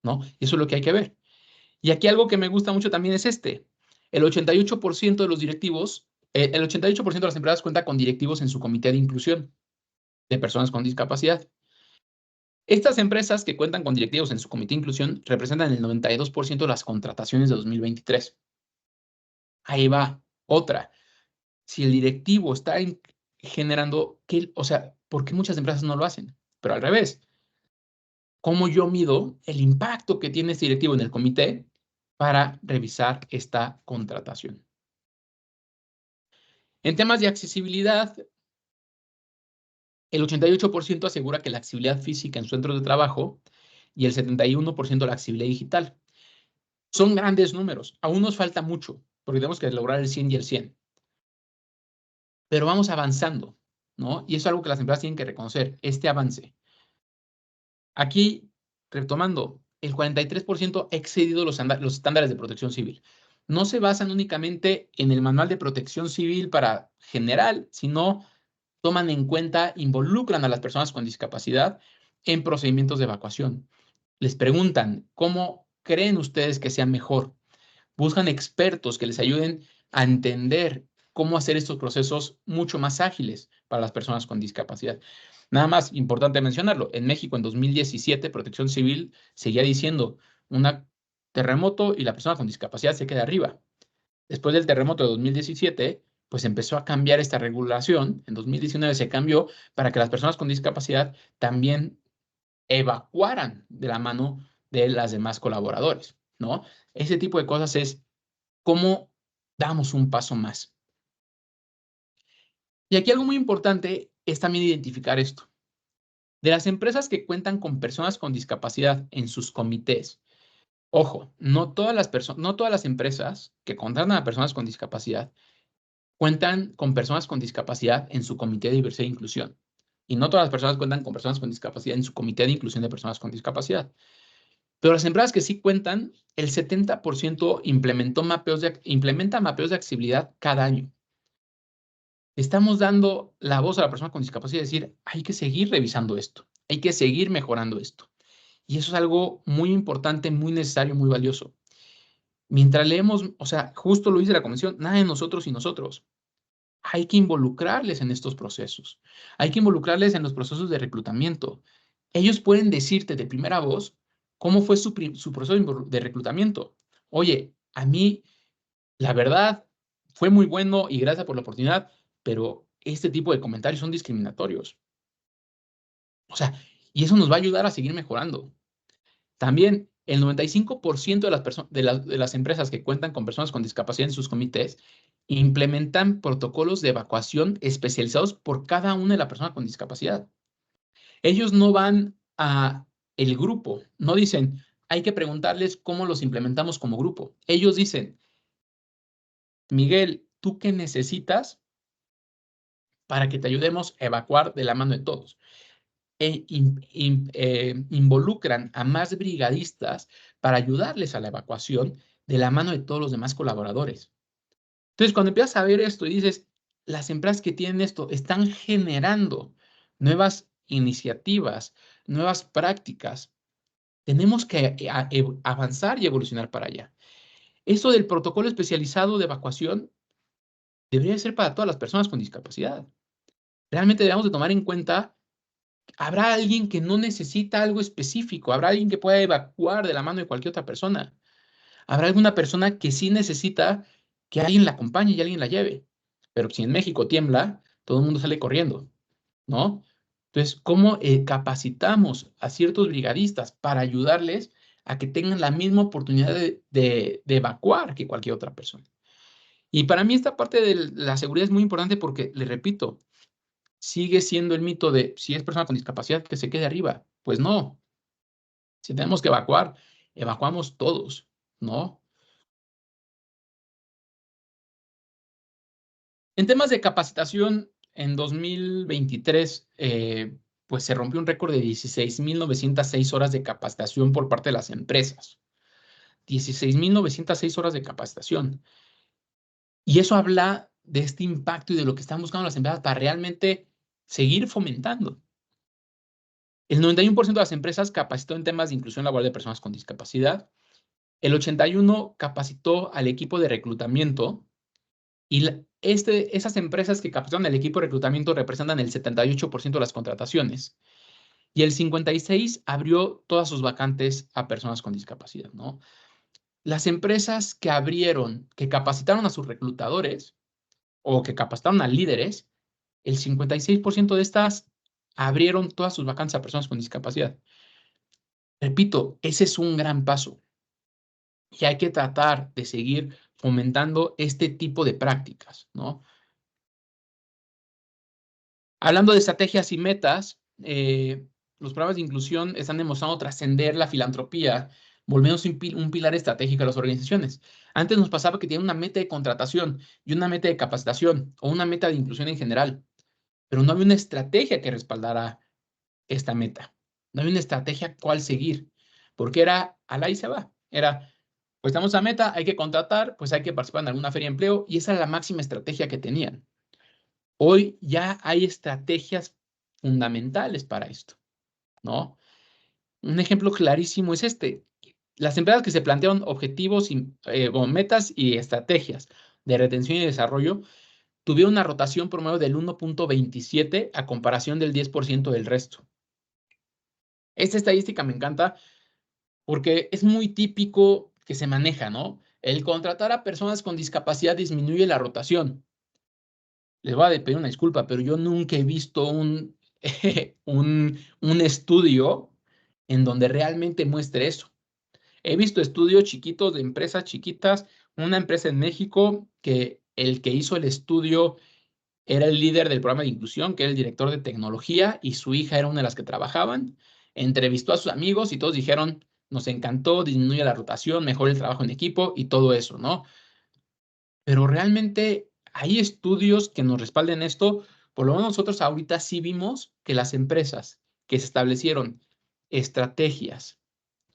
¿No? Y eso es lo que hay que ver. Y aquí algo que me gusta mucho también es el 88% de los directivos, el 88% de las empresas cuenta con directivos en su comité de inclusión de personas con discapacidad. Estas empresas que cuentan con directivos en su comité de inclusión representan el 92% de las contrataciones de 2023. Ahí va otra. Si el directivo está generando, o sea, ¿por qué muchas empresas no lo hacen? Pero al revés, ¿cómo yo mido el impacto que tiene este directivo en el comité para revisar esta contratación? En temas de accesibilidad, el 88% asegura que la accesibilidad física en su centro de trabajo y el 71% la accesibilidad digital. Son grandes números. Aún nos falta mucho, porque tenemos que lograr el 100 y el 100. Pero vamos avanzando, ¿no? Y eso es algo que las empresas tienen que reconocer, este avance. Aquí, retomando, el 43% ha excedido los estándares de protección civil. No se basan únicamente en el manual de protección civil para general, sino toman en cuenta, involucran a las personas con discapacidad en procedimientos de evacuación. Les preguntan, ¿cómo creen ustedes que sea mejor? Buscan expertos que les ayuden a entender cómo hacer estos procesos mucho más ágiles para las personas con discapacidad. Nada más importante mencionarlo, en México en 2017 Protección Civil seguía diciendo una terremoto y la persona con discapacidad se queda arriba. Después del terremoto de 2017, pues empezó a cambiar esta regulación. En 2019 se cambió para que las personas con discapacidad también evacuaran de la mano de las demás colaboradores, ¿no? Ese tipo de cosas es cómo damos un paso más. Y aquí algo muy importante es también identificar esto. De las empresas que cuentan con personas con discapacidad en sus comités, ojo, no todas las empresas que contratan a personas con discapacidad cuentan con personas con discapacidad en su comité de diversidad e inclusión. Y no todas las personas cuentan con personas con discapacidad en su comité de inclusión de personas con discapacidad. Pero las empresas que sí cuentan, el 70% implementa mapeos de accesibilidad cada año. Estamos dando la voz a la persona con discapacidad y decir, hay que seguir revisando esto, hay que seguir mejorando esto. Y eso es algo muy importante, muy necesario, muy valioso. Mientras leemos, o sea, justo lo dice la convención, nada de nosotros y nosotros. Hay que involucrarles en estos procesos. Hay que involucrarles en los procesos de reclutamiento. Ellos pueden decirte de primera voz cómo fue su proceso de reclutamiento. Oye, a mí, la verdad, fue muy bueno y gracias por la oportunidad, pero este tipo de comentarios son discriminatorios. O sea, y eso nos va a ayudar a seguir mejorando. También el 95% de las empresas que cuentan con personas con discapacidad en sus comités implementan protocolos de evacuación especializados por cada una de las personas con discapacidad. Ellos no van a el grupo, no dicen, hay que preguntarles cómo los implementamos como grupo. Ellos dicen, Miguel, ¿tú qué necesitas para que te ayudemos a evacuar de la mano de todos? Involucran a más brigadistas para ayudarles a la evacuación de la mano de todos los demás colaboradores. Entonces, cuando empiezas a ver esto y dices, las empresas que tienen esto están generando nuevas iniciativas, nuevas prácticas, tenemos que avanzar y evolucionar para allá. Esto del protocolo especializado de evacuación debería ser para todas las personas con discapacidad. Realmente debemos de tomar en cuenta. Habrá alguien que no necesita algo específico, habrá alguien que pueda evacuar de la mano de cualquier otra persona. Habrá alguna persona que sí necesita que alguien la acompañe y alguien la lleve. Pero si en México tiembla, todo el mundo sale corriendo, ¿no? Entonces, ¿cómo capacitamos a ciertos brigadistas para ayudarles a que tengan la misma oportunidad de evacuar que cualquier otra persona? Y para mí esta parte de la seguridad es muy importante porque, le repito, sigue siendo el mito de si es persona con discapacidad que se quede arriba. Pues no. Si tenemos que evacuar, evacuamos todos, ¿no? En temas de capacitación, en 2023, pues se rompió un récord de 16,906 horas de capacitación por parte de las empresas. 16,906 horas de capacitación. Y eso habla de este impacto y de lo que están buscando las empresas para realmente seguir fomentando. El 91% de las empresas capacitó en temas de inclusión laboral de personas con discapacidad. El 81% capacitó al equipo de reclutamiento y esas empresas que capacitaron al equipo de reclutamiento representan el 78% de las contrataciones. Y el 56% abrió todas sus vacantes a personas con discapacidad, ¿no? Las empresas que abrieron, que capacitaron a sus reclutadores o que capacitaron a líderes, el 56% de estas abrieron todas sus vacantes a personas con discapacidad. Repito, ese es un gran paso y hay que tratar de seguir fomentando este tipo de prácticas, ¿no? Hablando de estrategias y metas, los programas de inclusión están demostrando trascender la filantropía, volviéndose un pilar estratégico de las organizaciones. Antes nos pasaba que tenían una meta de contratación y una meta de capacitación o una meta de inclusión en general, pero no había una estrategia que respaldara esta meta. No había una estrategia cuál seguir, porque era al ahí se va. Era, pues estamos a meta, hay que contratar, pues hay que participar en alguna feria de empleo, y esa era la máxima estrategia que tenían. Hoy ya hay estrategias fundamentales para esto, ¿no? Un ejemplo clarísimo es este. Las empresas que se plantearon objetivos o metas y estrategias de retención y desarrollo tuvieron una rotación promedio del 1.27 a comparación del 10% del resto. Esta estadística me encanta porque es muy típico que se maneja, ¿no? El contratar a personas con discapacidad disminuye la rotación. Les voy a pedir una disculpa, pero yo nunca he visto un estudio en donde realmente muestre eso. He visto estudios chiquitos de empresas chiquitas, una empresa en México que el que hizo el estudio era el líder del programa de inclusión, que era el director de tecnología, y su hija era una de las que trabajaban. Entrevistó a sus amigos y todos dijeron, nos encantó, disminuye la rotación, mejora el trabajo en equipo y todo eso, ¿no? Pero realmente hay estudios que nos respalden esto. Por lo menos nosotros ahorita sí vimos que las empresas que se establecieron estrategias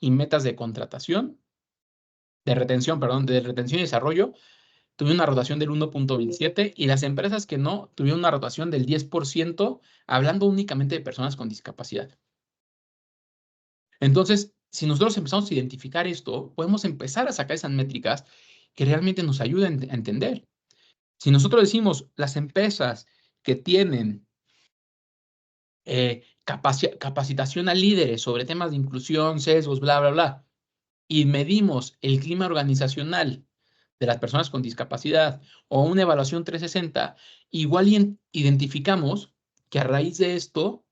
y metas de contratación, de retención, perdón, de retención y desarrollo, tuvieron una rotación del 1.27 y las empresas que no tuvieron una rotación del 10%, hablando únicamente de personas con discapacidad. Entonces, si nosotros empezamos a identificar esto, podemos empezar a sacar esas métricas que realmente nos ayuden a entender. Si nosotros decimos las empresas que tienen capacitación a líderes sobre temas de inclusión, sesgos, bla, bla, bla, y medimos el clima organizacional de las personas con discapacidad o una evaluación 360, igual identificamos que a raíz de esto,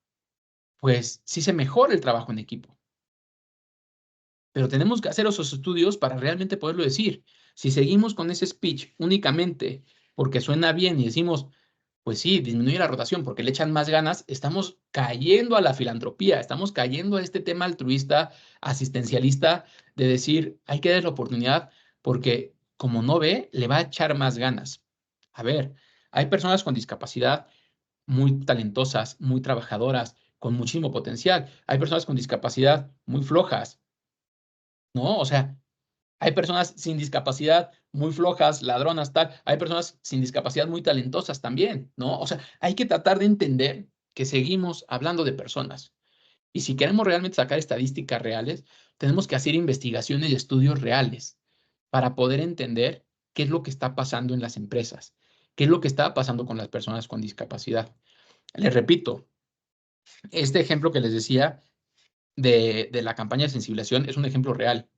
pues sí se mejora el trabajo en equipo. Pero tenemos que hacer esos estudios para realmente poderlo decir. Si seguimos con ese speech únicamente porque suena bien y decimos, pues sí, disminuye la rotación porque le echan más ganas, estamos cayendo a la filantropía, estamos cayendo a este tema altruista, asistencialista, de decir, hay que dar la oportunidad porque como no ve, le va a echar más ganas. A ver, hay personas con discapacidad muy talentosas, muy trabajadoras, con muchísimo potencial. Hay personas con discapacidad muy flojas, ¿no? O sea, hay personas sin discapacidad muy flojas, ladronas, tal. Hay personas sin discapacidad muy talentosas también, ¿no? O sea, hay que tratar de entender que seguimos hablando de personas. Y si queremos realmente sacar estadísticas reales, tenemos que hacer investigaciones y estudios reales para poder entender qué es lo que está pasando en las empresas, qué es lo que está pasando con las personas con discapacidad. Les repito, este ejemplo que les decía de la campaña de sensibilización es un ejemplo real.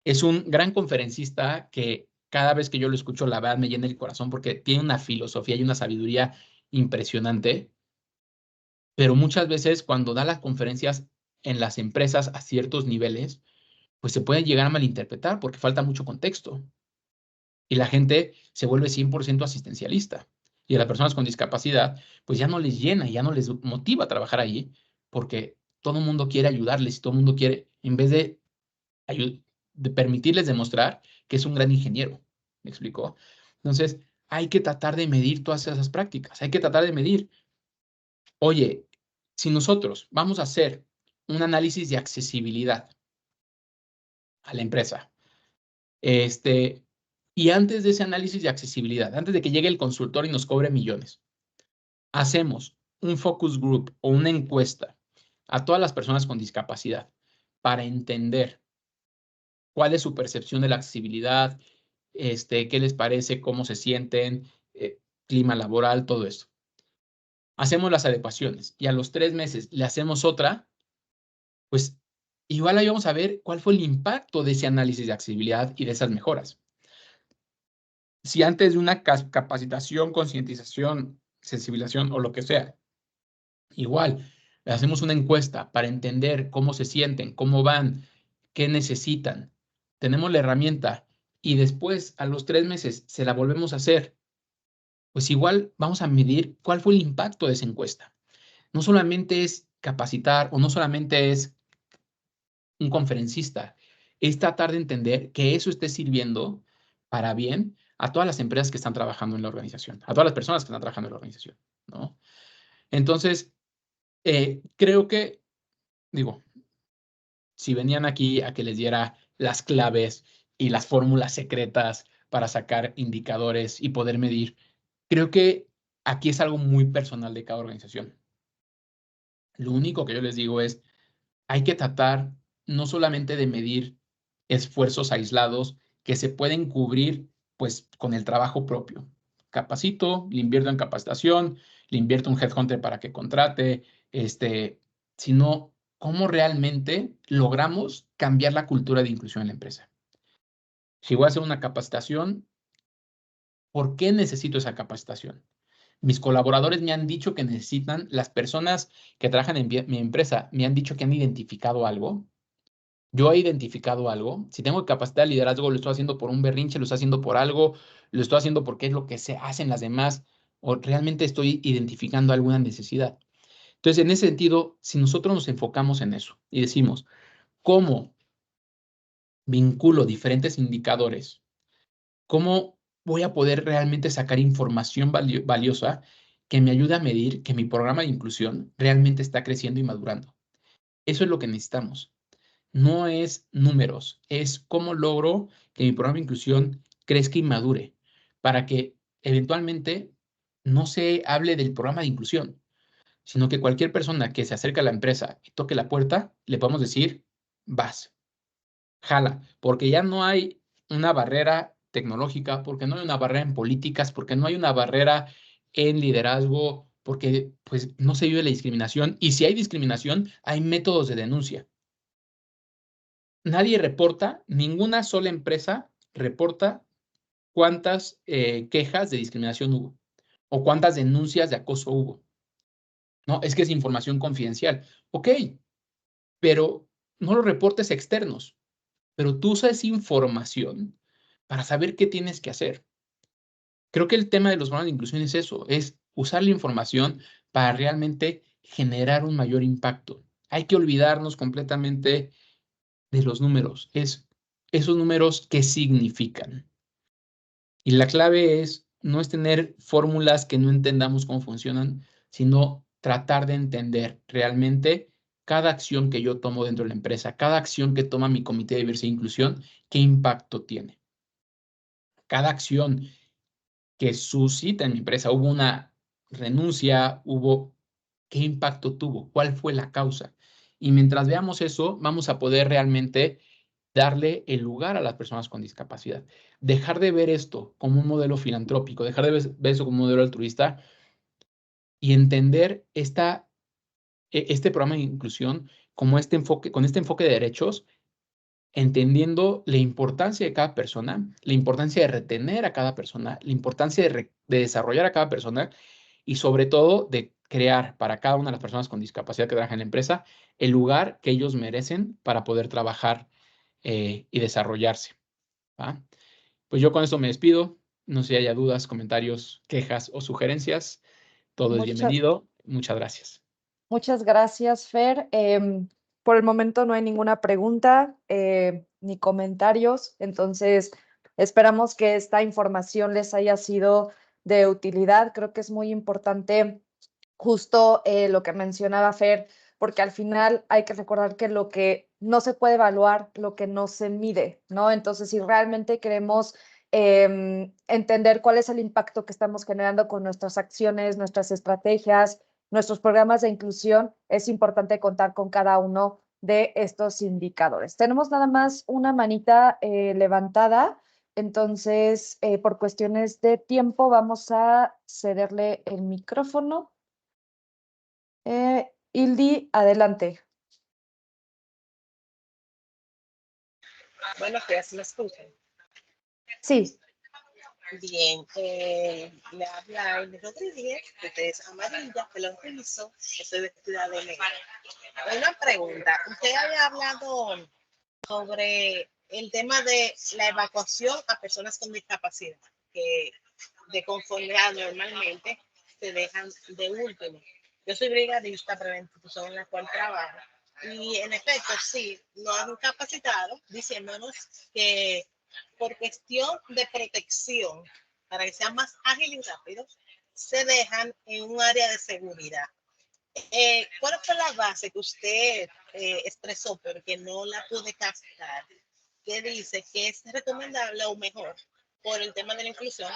Es un gran conferencista que cada vez que yo lo escucho, la verdad me llena el corazón porque tiene una filosofía y una sabiduría impresionante, pero muchas veces cuando da las conferencias en las empresas a ciertos niveles, pues se pueden llegar a malinterpretar porque falta mucho contexto y la gente se vuelve 100% asistencialista. Y a las personas con discapacidad, pues ya no les llena, ya no les motiva a trabajar ahí porque todo el mundo quiere ayudarles y todo el mundo quiere, en vez de permitirles demostrar que es un gran ingeniero. ¿Me explicó? Entonces, hay que tratar de medir todas esas prácticas. Hay que tratar de medir, oye, si nosotros vamos a hacer un análisis de accesibilidad a la empresa, y antes de ese análisis de accesibilidad, antes de que llegue el consultor y nos cobre millones, hacemos un focus group o una encuesta a todas las personas con discapacidad para entender cuál es su percepción de la accesibilidad, qué les parece, cómo se sienten, clima laboral, todo esto. Hacemos las adecuaciones y a los 3 meses le hacemos otra, pues igual ahí vamos a ver cuál fue el impacto de ese análisis de accesibilidad y de esas mejoras. Si antes de una capacitación, concientización, sensibilización o lo que sea, igual le hacemos una encuesta para entender cómo se sienten, cómo van, qué necesitan, tenemos la herramienta y después a los 3 meses se la volvemos a hacer, pues igual vamos a medir cuál fue el impacto de esa encuesta. No solamente es capacitar o no solamente es un conferencista, es tratar de entender que eso esté sirviendo para bien a todas las empresas que están trabajando en la organización, a todas las personas que están trabajando en la organización, ¿no? Entonces, creo que, digo, si venían aquí a que les diera las claves y las fórmulas secretas para sacar indicadores y poder medir, creo que aquí es algo muy personal de cada organización. Lo único que yo les digo es, hay que tratar no solamente de medir esfuerzos aislados que se pueden cubrir pues con el trabajo propio. Capacito, le invierto en capacitación, le invierto un headhunter para que contrate, sino cómo realmente logramos cambiar la cultura de inclusión en la empresa. Si voy a hacer una capacitación, ¿por qué necesito esa capacitación? Mis colaboradores me han dicho que necesitan, las personas que trabajan en mi empresa me han dicho que han identificado algo. Yo he identificado algo. Si tengo capacidad de liderazgo, lo estoy haciendo por un berrinche, lo estoy haciendo por algo, lo estoy haciendo porque es lo que se hacen las demás, o realmente estoy identificando alguna necesidad. Entonces, en ese sentido, si nosotros nos enfocamos en eso y decimos, ¿cómo vinculo diferentes indicadores? ¿Cómo voy a poder realmente sacar información valiosa que me ayude a medir que mi programa de inclusión realmente está creciendo y madurando? Eso es lo que necesitamos. No es números, es cómo logro que mi programa de inclusión crezca y madure para que eventualmente no se hable del programa de inclusión, sino que cualquier persona que se acerque a la empresa y toque la puerta, le podemos decir, vas, jala, porque ya no hay una barrera tecnológica, porque no hay una barrera en políticas, porque no hay una barrera en liderazgo, porque pues no se vive la discriminación y si hay discriminación, hay métodos de denuncia. Nadie reporta, ninguna sola empresa reporta cuántas quejas de discriminación hubo o cuántas denuncias de acoso hubo. No, es que es información confidencial. Ok, pero no los reportes externos, pero tú usas esa información para saber qué tienes que hacer. Creo que el tema de los programas de inclusión es eso, es usar la información para realmente generar un mayor impacto. Hay que olvidarnos completamente de los números, es esos números qué significan. Y la clave no es tener fórmulas que no entendamos cómo funcionan, sino tratar de entender realmente cada acción que yo tomo dentro de la empresa, cada acción que toma mi comité de diversidad e inclusión, qué impacto tiene. Cada acción que suscita en mi empresa, hubo una renuncia, qué impacto tuvo, cuál fue la causa. Y mientras veamos eso, vamos a poder realmente darle el lugar a las personas con discapacidad. Dejar de ver esto como un modelo filantrópico, dejar de ver eso como un modelo altruista y entender este programa de inclusión como con este enfoque de derechos, entendiendo la importancia de cada persona, la importancia de retener a cada persona, la importancia de desarrollar a cada persona y sobre todo de crear para cada una de las personas con discapacidad que trabajan en la empresa el lugar que ellos merecen para poder trabajar y desarrollarse. ¿Va? Pues yo con esto me despido. No sé si haya dudas, comentarios, quejas o sugerencias. Todo es Muchas, bienvenido. Muchas gracias. muchas gracias, Fer. Por el momento no hay ninguna pregunta ni comentarios, entonces esperamos que esta información les haya sido de utilidad. Creo que es muy importante justo lo que mencionaba Fer, porque al final hay que recordar que lo que no se puede evaluar, lo que no se mide, ¿no? Entonces, si realmente queremos entender cuál es el impacto que estamos generando con nuestras acciones, nuestras estrategias, nuestros programas de inclusión, es importante contar con cada uno de estos indicadores. Tenemos nada más una manita levantada. Entonces, por cuestiones de tiempo, vamos a cederle el micrófono. Ildi, adelante. Bueno, días, ¿me escuchan? Sí. Bien, le habla Ildi Rodríguez, de es amarilla, pelo rizo, estoy vestida de negro. Una pregunta, usted había hablado sobre el tema de la evacuación a personas con discapacidad, que de conformidad normalmente se dejan de último. Yo soy brigadista para la institución en la cual trabajo y en efecto sí, nos han capacitado diciéndonos que por cuestión de protección, para que sean más ágiles y rápidos, se dejan en un área de seguridad. ¿Cuál fue la base que usted expresó, pero que no la pude captar? Que dice que es recomendable o mejor, por el tema de la inclusión,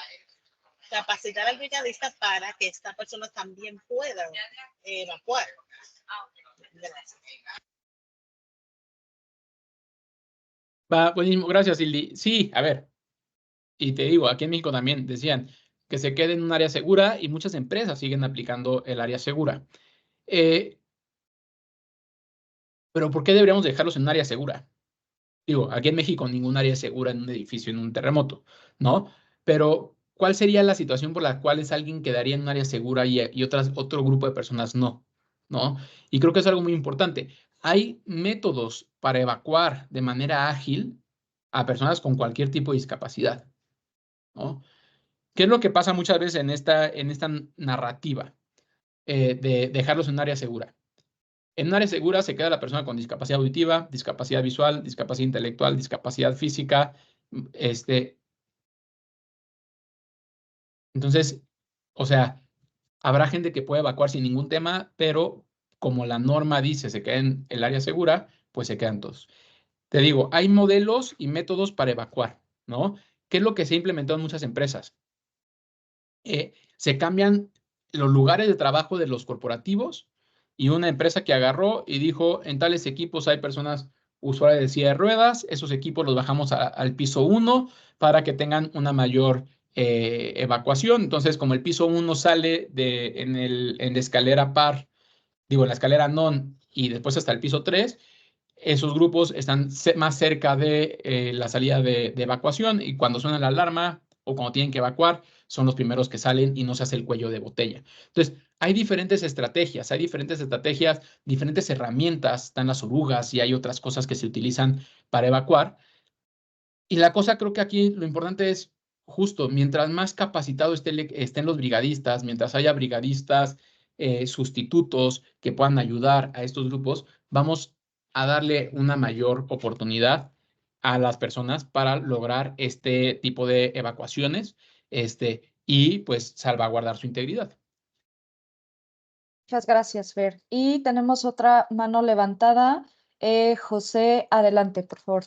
capacitar al brigadista para que estas personas también puedan evacuar. Gracias. Va, buenísimo. Gracias, Ildi. Sí, a ver, y te digo, aquí en México también decían que se quede en un área segura y muchas empresas siguen aplicando el área segura. Pero ¿por qué deberíamos dejarlos en un área segura? Digo, aquí en México ningún área es segura en un edificio, en un terremoto, ¿no? Pero, ¿cuál sería la situación por la cual alguien quedaría en un área segura y otro grupo de personas no? ¿No? Y creo que es algo muy importante. Hay métodos para evacuar de manera ágil a personas con cualquier tipo de discapacidad, ¿no? ¿Qué es lo que pasa muchas veces en esta narrativa de dejarlos en un área segura? En un área segura se queda la persona con discapacidad auditiva, discapacidad visual, discapacidad intelectual, discapacidad física. Entonces, o sea, habrá gente que puede evacuar sin ningún tema, pero como la norma dice, se queda en el área segura, pues se quedan todos. Te digo, hay modelos y métodos para evacuar, ¿no? ¿Qué es lo que se ha implementado en muchas empresas? Se cambian los lugares de trabajo de los corporativos y una empresa que agarró y dijo, en tales equipos hay personas usuarias de silla de ruedas, esos equipos los bajamos al piso 1 para que tengan una mayor evacuación. Entonces, como el piso 1 sale en la escalera par, digo, en la escalera non y después hasta el piso 3, esos grupos están más cerca de la salida de evacuación y cuando suena la alarma o cuando tienen que evacuar, son los primeros que salen y no se hace el cuello de botella. Entonces, hay diferentes estrategias, diferentes herramientas, están las orugas y hay otras cosas que se utilizan para evacuar. Y la cosa creo que aquí lo importante es justo, mientras más capacitado estén los brigadistas, mientras haya brigadistas sustitutos que puedan ayudar a estos grupos, vamos a darle una mayor oportunidad a las personas para lograr este tipo de evacuaciones y pues salvaguardar su integridad. Muchas gracias, Fer. Y tenemos otra mano levantada. José, adelante, por favor.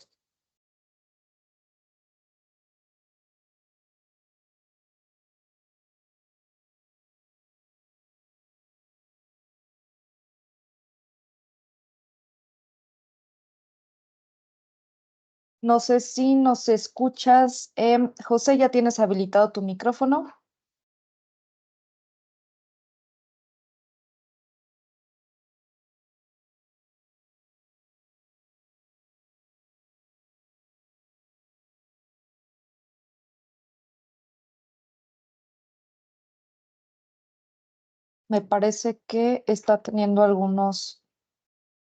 No sé si nos escuchas. José, ¿ya tienes habilitado tu micrófono? Me parece que está teniendo algunos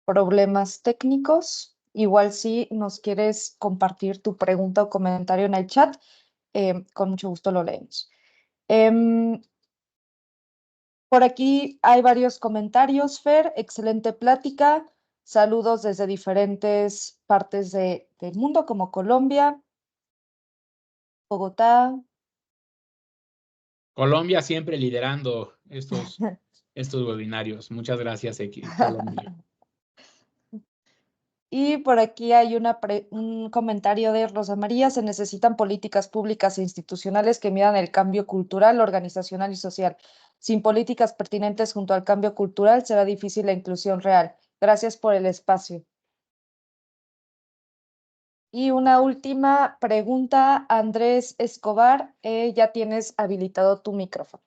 problemas técnicos. Igual si nos quieres compartir tu pregunta o comentario en el chat, con mucho gusto lo leemos. Por aquí hay varios comentarios, Fer. Excelente plática. Saludos desde diferentes partes del mundo, como Colombia, Bogotá. Colombia siempre liderando estos webinarios. Muchas gracias, Colombia. Y por aquí hay un comentario de Rosa María. Se necesitan políticas públicas e institucionales que midan el cambio cultural, organizacional y social. Sin políticas pertinentes junto al cambio cultural será difícil la inclusión real. Gracias por el espacio. Y una última pregunta, Andrés Escobar. Ya tienes habilitado tu micrófono.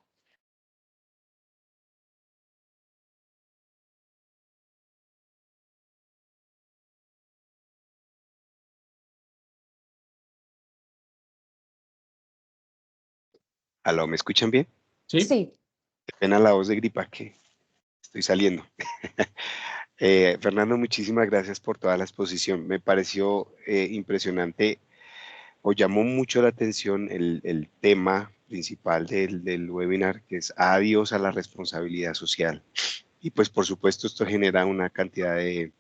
Aló, ¿me escuchan bien? ¿Sí? Sí. Qué pena la voz de gripa que estoy saliendo. Fernando, muchísimas gracias por toda la exposición. Me pareció impresionante o llamó mucho la atención el tema principal del webinar, que es adiós a la responsabilidad social. Y pues por supuesto esto genera una cantidad de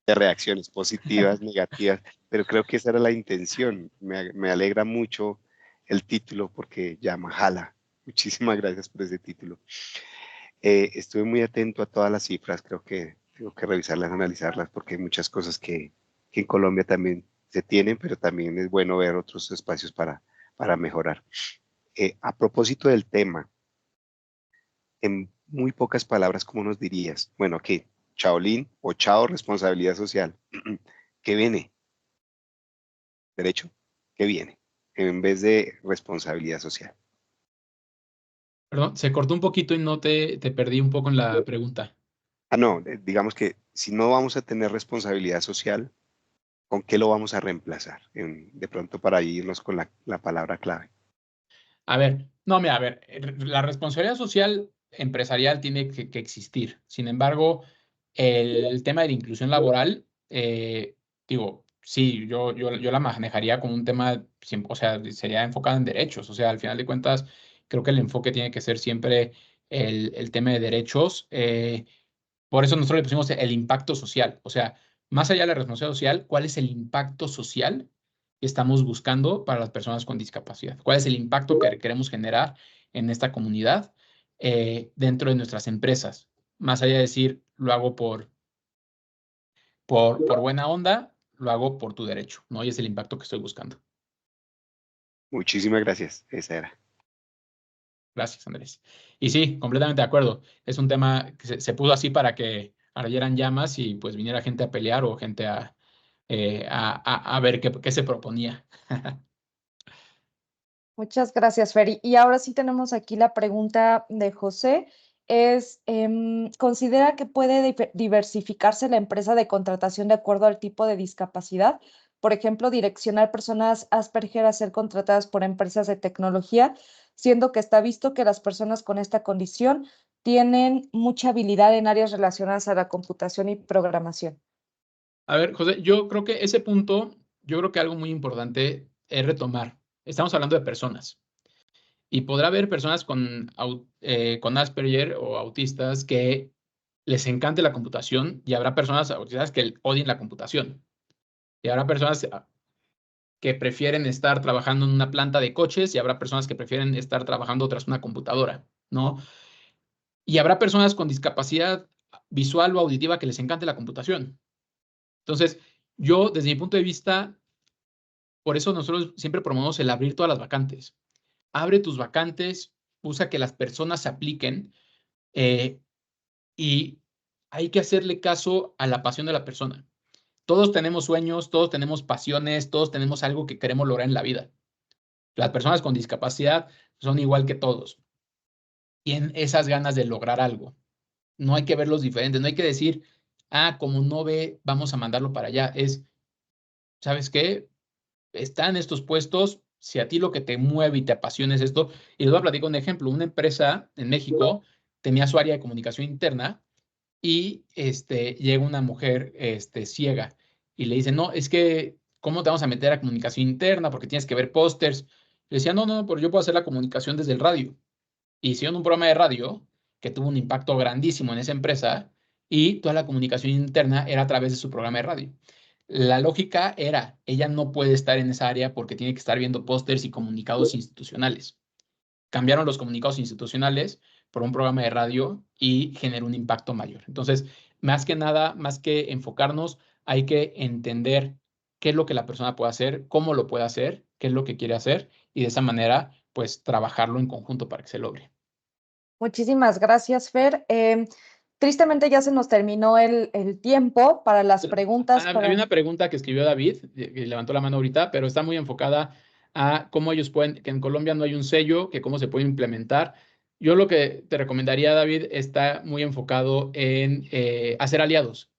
reacciones positivas, negativas, pero creo que esa era la intención. Me alegra mucho el título porque llama Jala. Muchísimas gracias por ese título. Estuve muy atento a todas las cifras, creo que tengo que revisarlas, analizarlas, porque hay muchas cosas que en Colombia también se tienen, pero también es bueno ver otros espacios para mejorar. A propósito del tema, en muy pocas palabras, ¿cómo nos dirías? Bueno, ¿qué? Chaolín o Chao, responsabilidad social. ¿Qué viene? ¿Derecho? ¿Qué viene? En vez de responsabilidad social. Perdón, se cortó un poquito y no te perdí un poco en la pregunta. No, digamos que si no vamos a tener responsabilidad social, ¿Con qué lo vamos a reemplazar? De pronto para irnos con la palabra clave. A ver, no, mira, a ver, la responsabilidad social empresarial tiene que existir. Sin embargo, el tema de la inclusión laboral, digo, sí, yo la manejaría como un tema, o sea, sería enfocado en derechos. O sea, al final de cuentas, creo que el enfoque tiene que ser siempre el tema de derechos. Por eso nosotros le pusimos el impacto social. O sea, más allá de la responsabilidad social, ¿cuál es el impacto social que estamos buscando para las personas con discapacidad? ¿Cuál es el impacto que queremos generar en esta comunidad dentro de nuestras empresas? Más allá de decir, lo hago por buena onda, lo hago por tu derecho, ¿no? Y es el impacto que estoy buscando. Muchísimas gracias. Esa era. Gracias, Andrés. Y sí, completamente de acuerdo. Es un tema que se puso así para que arderan llamas y pues viniera gente a pelear o gente a ver qué se proponía. Muchas gracias, Fer. Y ahora sí tenemos aquí la pregunta de José. ¿Considera que puede diversificarse la empresa de contratación de acuerdo al tipo de discapacidad? Por ejemplo, direccionar personas Asperger a ser contratadas por empresas de tecnología, siendo que está visto que las personas con esta condición tienen mucha habilidad en áreas relacionadas a la computación y programación. A ver, José, yo creo que ese punto, yo creo que algo muy importante es retomar. Estamos hablando de personas y podrá haber personas con Asperger o autistas que les encante la computación y habrá personas autistas que odien la computación. Y habrá personas que prefieren estar trabajando en una planta de coches y habrá personas que prefieren estar trabajando tras una computadora, ¿no? Y habrá personas con discapacidad visual o auditiva que les encante la computación. Entonces, yo, desde mi punto de vista, por eso nosotros siempre promovemos el abrir todas las vacantes. Abre tus vacantes, usa que las personas se apliquen y hay que hacerle caso a la pasión de la persona. Todos tenemos sueños, todos tenemos pasiones, todos tenemos algo que queremos lograr en la vida. Las personas con discapacidad son igual que todos. Tienen esas ganas de lograr algo. No hay que verlos diferentes, no hay que decir, como no ve, vamos a mandarlo para allá. ¿Sabes qué? Están estos puestos, si a ti lo que te mueve y te apasiona es esto, y les voy a platicar un ejemplo, una empresa en México tenía su área de comunicación interna y llega una mujer ciega y le dice, no, es que, ¿cómo te vamos a meter a comunicación interna? Porque tienes que ver pósters. Le decía, no, no, pero yo puedo hacer la comunicación desde el radio. Hicieron un programa de radio que tuvo un impacto grandísimo en esa empresa y toda la comunicación interna era a través de su programa de radio. La lógica era, ella no puede estar en esa área porque tiene que estar viendo pósters y comunicados institucionales. Cambiaron los comunicados institucionales por un programa de radio y generó un impacto mayor. Entonces, más que nada, más que enfocarnos, hay que entender qué es lo que la persona puede hacer, cómo lo puede hacer, qué es lo que quiere hacer y de esa manera, pues, trabajarlo en conjunto para que se logre. Muchísimas gracias, Fer. Tristemente ya se nos terminó el tiempo para las preguntas. Hay una pregunta que escribió David, que levantó la mano ahorita, pero está muy enfocada a cómo ellos pueden, que en Colombia no hay un sello, que cómo se puede implementar. Yo lo que te recomendaría, David, está muy enfocado en hacer aliados,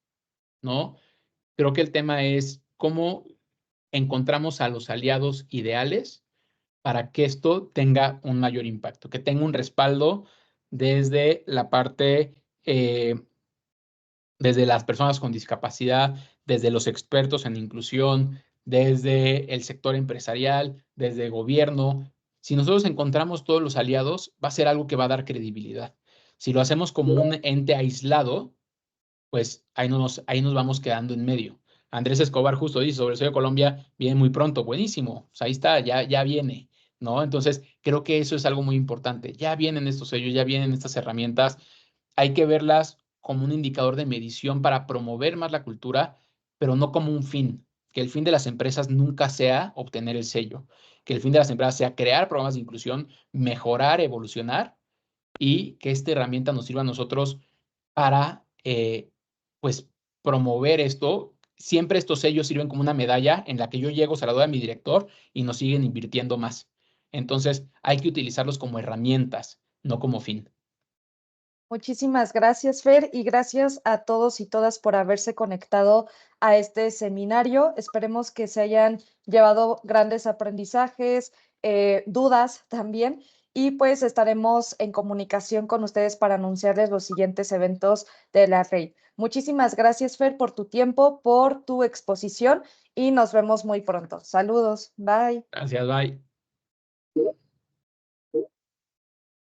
¿no? Creo que el tema es cómo encontramos a los aliados ideales para que esto tenga un mayor impacto, que tenga un respaldo desde la parte desde las personas con discapacidad, desde los expertos en inclusión, desde el sector empresarial, desde el gobierno. Si nosotros encontramos todos los aliados, va a ser algo que va a dar credibilidad. Si lo hacemos como un ente aislado, pues ahí nos vamos quedando en medio. Andrés Escobar justo dice, sobre el sello de Colombia viene muy pronto, buenísimo, pues ahí está, ya viene, ¿no? Entonces, creo que eso es algo muy importante. Ya vienen estos sellos, ya vienen estas herramientas, hay que verlas como un indicador de medición para promover más la cultura, pero no como un fin. Que el fin de las empresas nunca sea obtener el sello, que el fin de las empresas sea crear programas de inclusión, mejorar, evolucionar y que esta herramienta nos sirva a nosotros para, pues, promover esto. Siempre estos sellos sirven como una medalla en la que yo llego, se la doy a mi director y nos siguen invirtiendo más. Entonces, hay que utilizarlos como herramientas, no como fin. Muchísimas gracias, Fer, y gracias a todos y todas por haberse conectado a este seminario. Esperemos que se hayan llevado grandes aprendizajes, dudas también, y pues estaremos en comunicación con ustedes para anunciarles los siguientes eventos de la REI. Muchísimas gracias, Fer, por tu tiempo, por tu exposición, y nos vemos muy pronto. Saludos, bye. Gracias, bye.